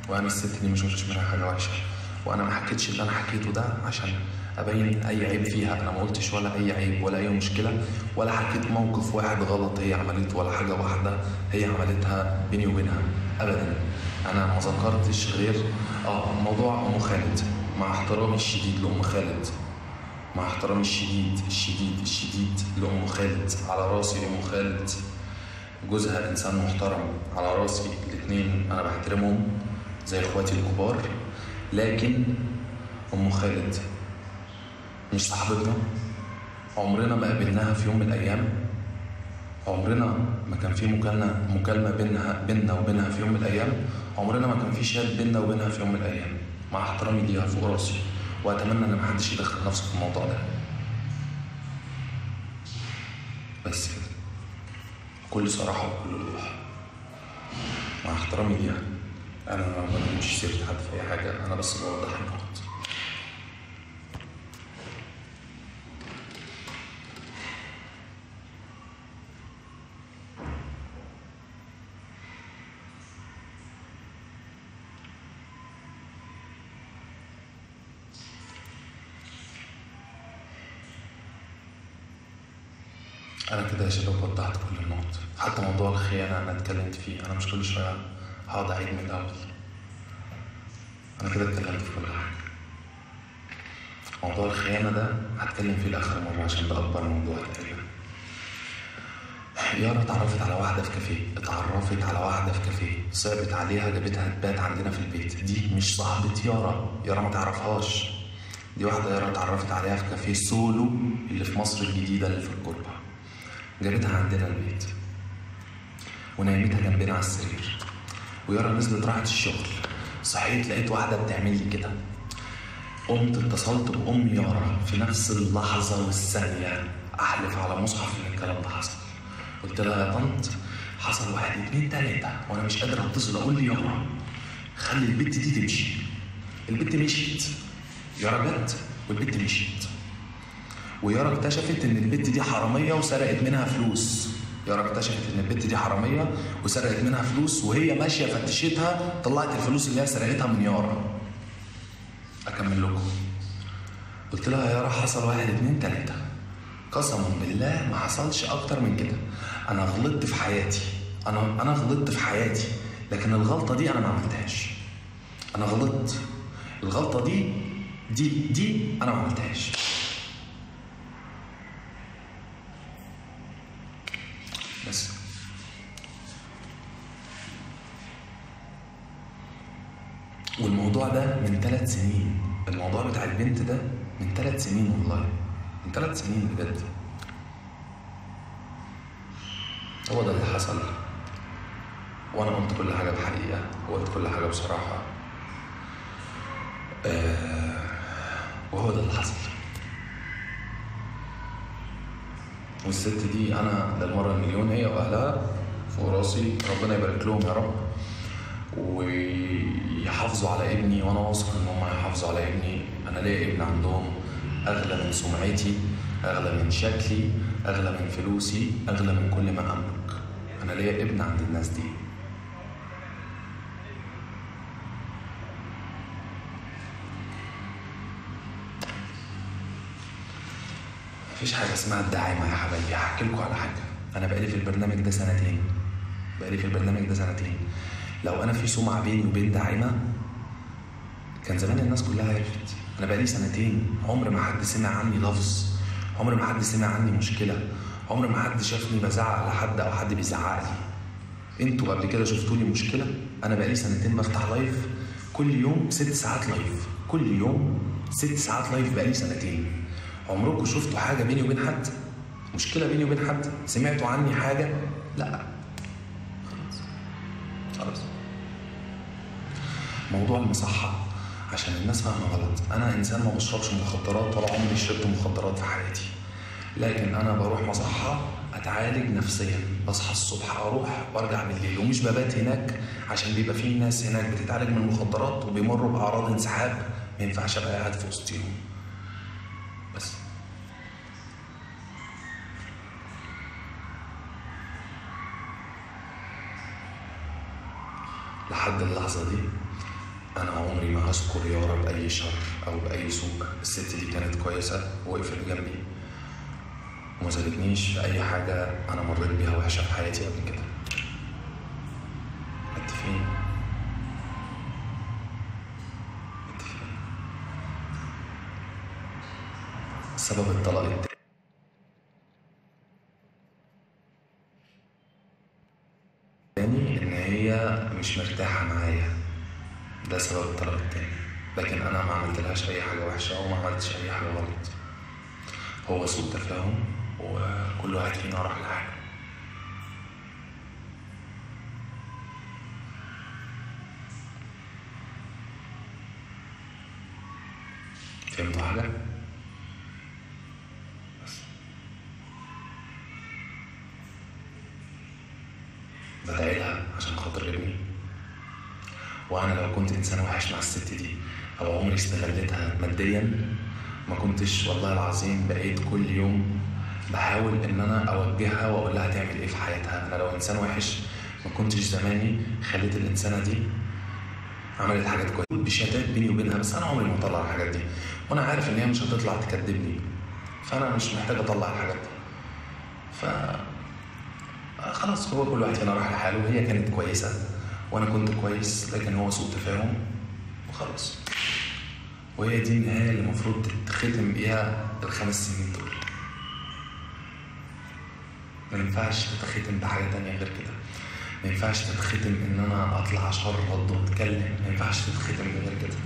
وانا الست دي ما شفتش منها حاجه وحشه، وانا ما حكيتش اللي انا حكيته ده عشان ابين اي عيب فيها. انا ما قلتش ولا اي عيب ولا اي مشكله، ولا حكيت موقف واحد غلط هي عملته، ولا حاجه واحده هي عملتها بيني وبينها ابدا. انا ما ذكرتش غير موضوع ام خالد. مع احترامي الشديد لام خالد، مع احترامي الشديد لام خالد، على راسي ام خالد، جوزها انسان محترم، على راسي الاتنين، انا بحترمهم زي اخواتي الكبار. لكن ام خالد مش صاحبتنا، عمرنا ما قابلناها في يوم من الايام، عمرنا ما كان في مكالمه بيننا وبينها في يوم من الايام، عمرنا ما كان في شات بيننا وبينها في يوم من الايام. مع احترامي ليها فوق راسي، واتمنى ان محدش يدخل نفسه في الموضوع ده. بس كده، بكل صراحه وبكل وضوح، مع احترامي ليها. انا ما بقولش سيرة حد في اي حاجه، انا بس بوضح النقط. انا كده يا شباب وضحت كل النقط، حتى موضوع الخيانه انا اتكلمت فيه. انا مش كل شويه هقعد اعيد من الاول، انا كده اتكلمت في كل حاجه. موضوع الخيانه ده هتكلم فيه لاخر مره عشان ده اكبر موضوع تقريبا. يارا اتعرفت على واحده في كافيه، صعبت عليها، جابتها تبات عندنا في البيت. دي مش صاحبه يارا ما تعرفهاش. دي واحده يارا اتعرفت عليها في كافيه سولو اللي في مصر الجديده اللي في الكوربه، جابتها عندنا البيت ونيمتها جنبنا على السرير. ويارا نزلت راحت الشغل، صحيت لقيت واحده بتعمل لي كده. قمت اتصلت بام يارا في نفس اللحظه والثانيه، احلف على مصحف ان الكلام ده حصل. قلت لها يا طنط حصل 1 2 3 وانا مش قادر اتصل، اقول لي يارا خلي البت دي تمشي. البت مشيت، يارا جت والبت مشيت، ويارا اكتشفت ان البت دي حراميه وسرقت منها فلوس. وهي ماشيه فتشتها، طلعت الفلوس اللي هي سرقتها من يارا. اكمل لكم. قلت لها يا يارا حصل 1 2 3، قسما بالله ما حصلش اكتر من كده. انا غلطت في حياتي، انا غلطت في حياتي، لكن الغلطه دي انا ما عملتهاش. انا غلطت، الغلطه دي انا ما عملتهاش. بس والموضوع ده من 3 سنين، الموضوع بتاع البنت ده من 3 سنين، والله من 3 سنين بجد. هو ده اللي حصل، وانا قلت كل حاجه بحقيقه وقلت كل حاجه بصراحه. وهو ده اللي حصل. والست دي انا للمره المليون هي واهلها فوق راسي، ربنا يبارك لهم يا رب ويحافظوا على ابني، وانا واثق ان هم هيحافظوا على ابني. انا ليا ابن عندهم اغلى من سمعتي، اغلى من شكلي، اغلى من فلوسي، اغلى من كل ما املك. انا ليا ابن عند الناس دي. مفيش حاجه اسمها الدعايمه يا حبايبي. هحكي لكم على حاجه، انا بقالي في البرنامج ده سنتين. لو انا في سمعه بيني وبين دعايمه كان زمان الناس كلها عرفت. انا بقالي سنتين عمر ما حد سمع عني لفظ، عمر ما حد سمع عني مشكله، عمر ما حد شافني بزعق لحد او حد بيزعق لي. انتوا قبل كده شفتوا لي مشكله؟ انا بقالي سنتين بفتح لايف كل يوم 6 ساعات لايف، كل يوم 6 ساعات لايف بقالي سنتين. عمركم شفتوا حاجه بيني وبين حد؟ مشكله بيني وبين حد؟ سمعتوا عني حاجه؟ لا، خلاص. موضوع المصحه عشان الناس فاهمه غلط، انا انسان ما بشربش مخدرات ولا عمري شربت مخدرات في حياتي، لكن انا بروح مصحه اتعالج نفسيا، بصحى الصبح اروح وارجع بالليل، ومش ببات هناك عشان بيبقى في ناس هناك بتتعالج من المخدرات وبيمروا باعراض انسحاب، ما ينفعش ابقى قاعد في وسطهم. بس لحد اللحظه دي انا عمري ما هذكر يارا باي شر او باي سوء. الست دي كانت كويسه ووقفت جنبي وما سابتنيش في اي حاجه انا مريت بيها وحشه في حياتي قبل كده. متفقين؟ سبب الطلاق التاني ان هي مش مرتاحه معايا، ده سبب الطلاق التاني. لكن انا ما عملتلهاش اي حاجه وحشه او ما عملتش اي حاجه غلط، هو سوء تفاهم وكل واحد فينا راح لحاله. فهمتوا حاجه؟ بس بدعيلها عشان خاطر ابني. وانا لو كنت انسان وحش مع الست دي او عمري استغلتها ماديا ما كنتش والله العظيم بقيت كل يوم بحاول ان انا اوجهها واقول لها تعمل ايه في حياتها. انا لو انسان وحش ما كنتش زماني خليت الانسانه دي عملت حاجات كويسه بشتات بيني وبينها، بس انا عمري ما اطلع الحاجات دي وانا عارف ان هي مش هتطلع تكذبني، فانا مش محتاج اطلع الحاجات دي. ف خلاص هو كل واحد فينا راح لحاله، وهي كانت كويسه وانا كنت كويس لكن هو سوء تفاهم وخلاص. وهي دي النهايه اللي المفروض تتختم بيها ال5 سنين دول. ما ينفعش تتختم بحاجه تانية غير كده. ما ينفعش تتختم ان انا اطلع اشرد واتكلم، ما ينفعش تتختم غير كده.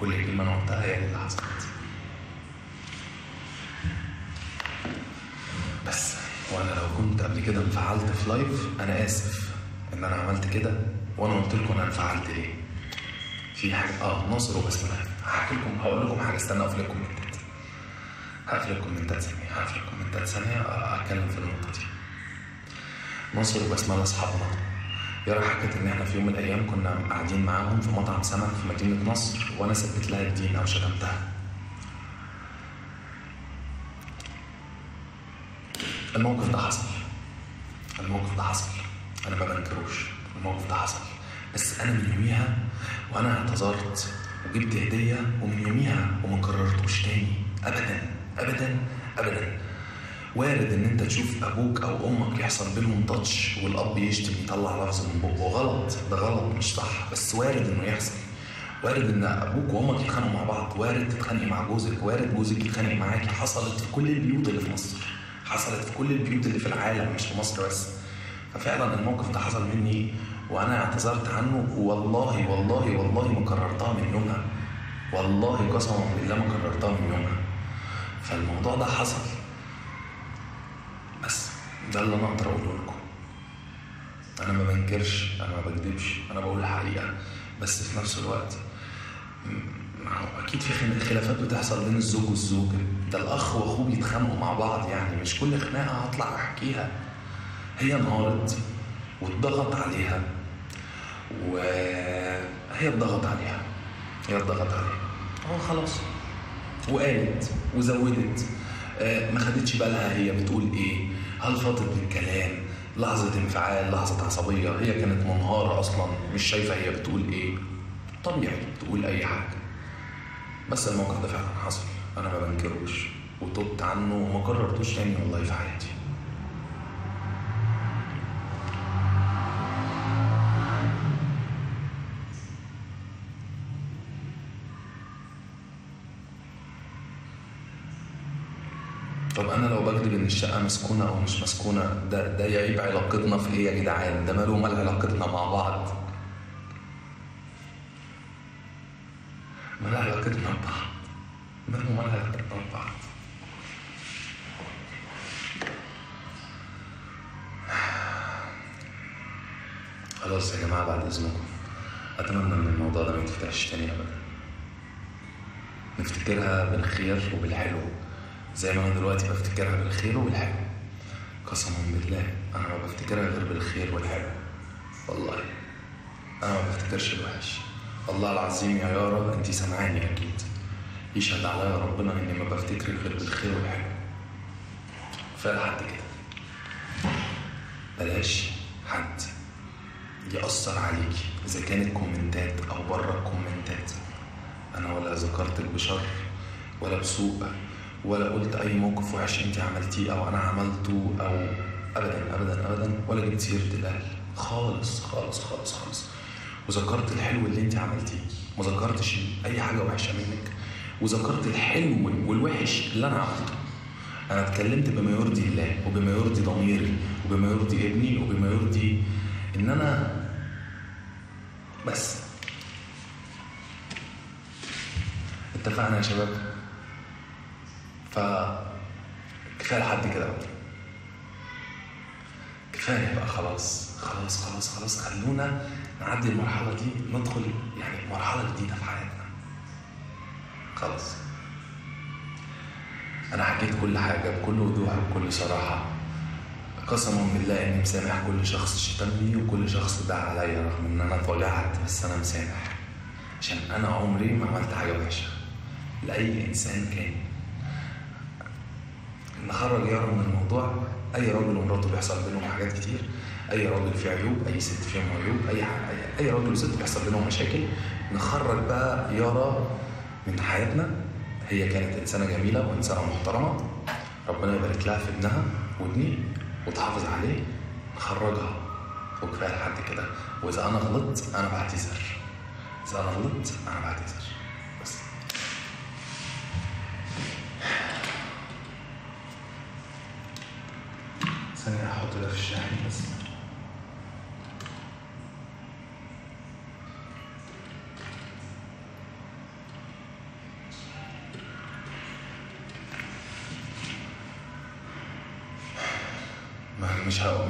كل كلمه انا قلتها هي اللي حصلت. بس وانا لو كنت قبل كده انفعلت في لايف انا اسف ان انا عملت كده، وانا قلت لكم انا انفعلت ليه. في حاجه ناصر وبسمله هحكي لكم، هقول لكم حاجه، استنى اقفل الكومنتات. هقفل الكومنتات ثانيه اتكلم في النقطه دي. ناصر وبسمله اصحابنا، يارا حكت ان احنا في يوم من الايام كنا قاعدين معاهم في مطعم سمك في مدينه نصر، وانا سبت لها الدين او شتمتها. الموقف ده حصل، انا ما بنكروش، الموقف ده حصل، بس انا من يوميها وانا اعتذرت وجبت هديه، ومن يوميها وما كررتوش تاني ابدا ابدا ابدا. وارد ان انت تشوف ابوك او امك يحصل بينهم تاتش والاب يشتم يطلع لفظ من بقه، غلط، ده غلط مش صح، بس وارد انه يحصل. وارد ان ابوك وامك يتخانقوا مع بعض، وارد تتخانقي مع جوزك، وارد جوزك يتخانق معاكي. حصلت في كل البيوت اللي في مصر، حصلت في كل البيوت اللي في العالم مش في مصر بس. ففعلا الموقف ده حصل مني وانا اعتذرت عنه، والله والله والله ما كررتها من يومها، والله قسما بالله ما كررتها من يومها. فالموضوع ده حصل، بس ده اللي انا اقدر اقوله لكم. انا ما بنكرش، انا ما بكذبش، انا بقول الحقيقه، بس في نفس الوقت اكيد في خلافات بتحصل بين الزوج والزوجه، ده الاخ واخوه بيتخانقوا مع بعض، يعني مش كل خناقه هطلع احكيها. هي انهارت واتضغط عليها، وهي اتضغط عليها، خلاص، وقالت وزودت، ما خدتش بالها هي بتقول ايه، هلفظت بالكلام، لحظه انفعال، لحظه عصبيه، هي كانت منهاره اصلا مش شايفه هي بتقول ايه، طبيعي تقول اي حاجه. بس الموقف ده فعلا حصل، انا ما بنكروش وتوبت عنه وما كررتوش تاني والله في حياتي. طب انا لو بكذب ان الشقه مسكونه او مش مسكونه، ده يعيب علاقتنا في ايه يا جدعان؟ ده ماله مال علاقتنا مع بعض؟ مال علاقتنا ببعض؟ خلاص يا جماعه بعد اذنكم، اتمنى ان الموضوع ده ما يتفتحش تاني ابدا. نفتكرها بالخير وبالحلو زي ما انا دلوقتي بفتكرها بالخير وبالحلو. قسما بالله انا ما بفتكرها غير بالخير والحلو، والله انا ما بفتكرش الوحش. والله العظيم يا يارا انتي سامعاني اكيد، يشهد عليا ربنا اني ما بفتكر غير بالخير والحلو. فلحد كده بلاش حد يأثر عليكي اذا كانت كومنتات او بره الكومنتات. انا ولا ذكرتك بشر ولا بسوء ولا قلت اي موقف وحش انت عملتيه او انا عملته او ابدا ابدا ابدا، ولا جبت سيره الاهل خالص خالص خالص خالص. وذكرت الحلو اللي انت عملتيه، ما ذكرتش اي حاجه وحشه منك، وذكرت الحلو والوحش اللي انا عملته. انا اتكلمت بما يرضي الله وبما يرضي ضميري وبما يرضي ابني وبما يرضي ان انا بس. اتفقنا يا شباب؟ فكفايه لحد كده بقى، كفايه بقى، خلاص خلاص خلاص خلاص. خلونا نعدي المرحله دي، ندخل يعني مرحله جديده في حياتنا. خلاص انا حكيت كل حاجه بكل وضوح وبكل صراحه. قسما بالله اني مسامح كل شخص شتمني وكل شخص دعا عليا رغم ان انا اتوجعت، بس انا مسامح عشان انا عمري ما عملت حاجه وحشه لاي انسان كان. نخرج يارا من الموضوع. اي راجل ومراته بيحصل بينهم حاجات كتير، اي راجل فيه عيوب، اي ست فيهم عيوب، اي راجل وست بيحصل بينهم مشاكل. نخرج بقى يارا من حياتنا. هي كانت انسانه جميله وانسانه محترمه، ربنا يبارك لها في ابنها وابني وتحافظ عليه. نخرجها وكفايه لحد كده. واذا انا غلطت انا بعتذر، اذا انا غلطت انا بعتذر بس. ثانيه احط ده في الشاحن بس.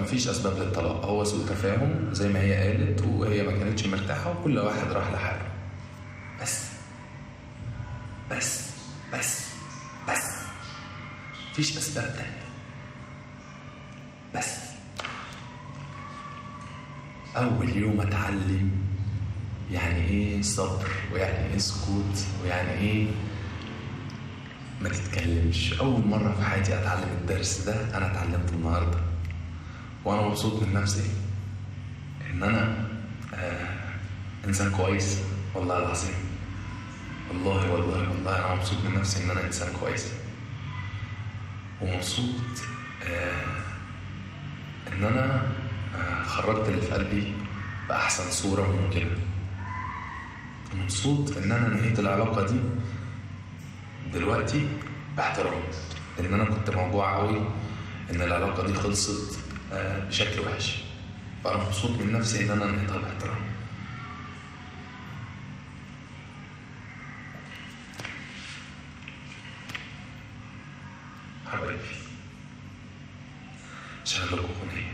مفيش اسباب للطلاق، هو سوء تفاهم زي ما هي قالت، وهي ما كانتش مرتاحه وكل واحد راح لحاله. بس بس بس بس مفيش اسباب تانية. بس اول يوم اتعلم يعني ايه صبر ويعني ايه سكوت ويعني ايه ما تتكلمش. اول مره في حياتي اتعلم الدرس ده انا اتعلمته النهارده، وانا مبسوط من نفسي ان انا انسان كويس. والله العظيم، والله والله والله انا مبسوط من نفسي ان انا انسان كويس، ومبسوط ان انا خرجت اللي في قلبي باحسن صوره ممكنه. مبسوط ان انا نهيت العلاقه دي دلوقتي باحترام، لان انا كنت موجوع قوي ان العلاقه دي خلصت بشكل وحش. فانا مبسوط من نفسي ان انا نهيتها باحترام. حبايبي شغل لكم اغنيه.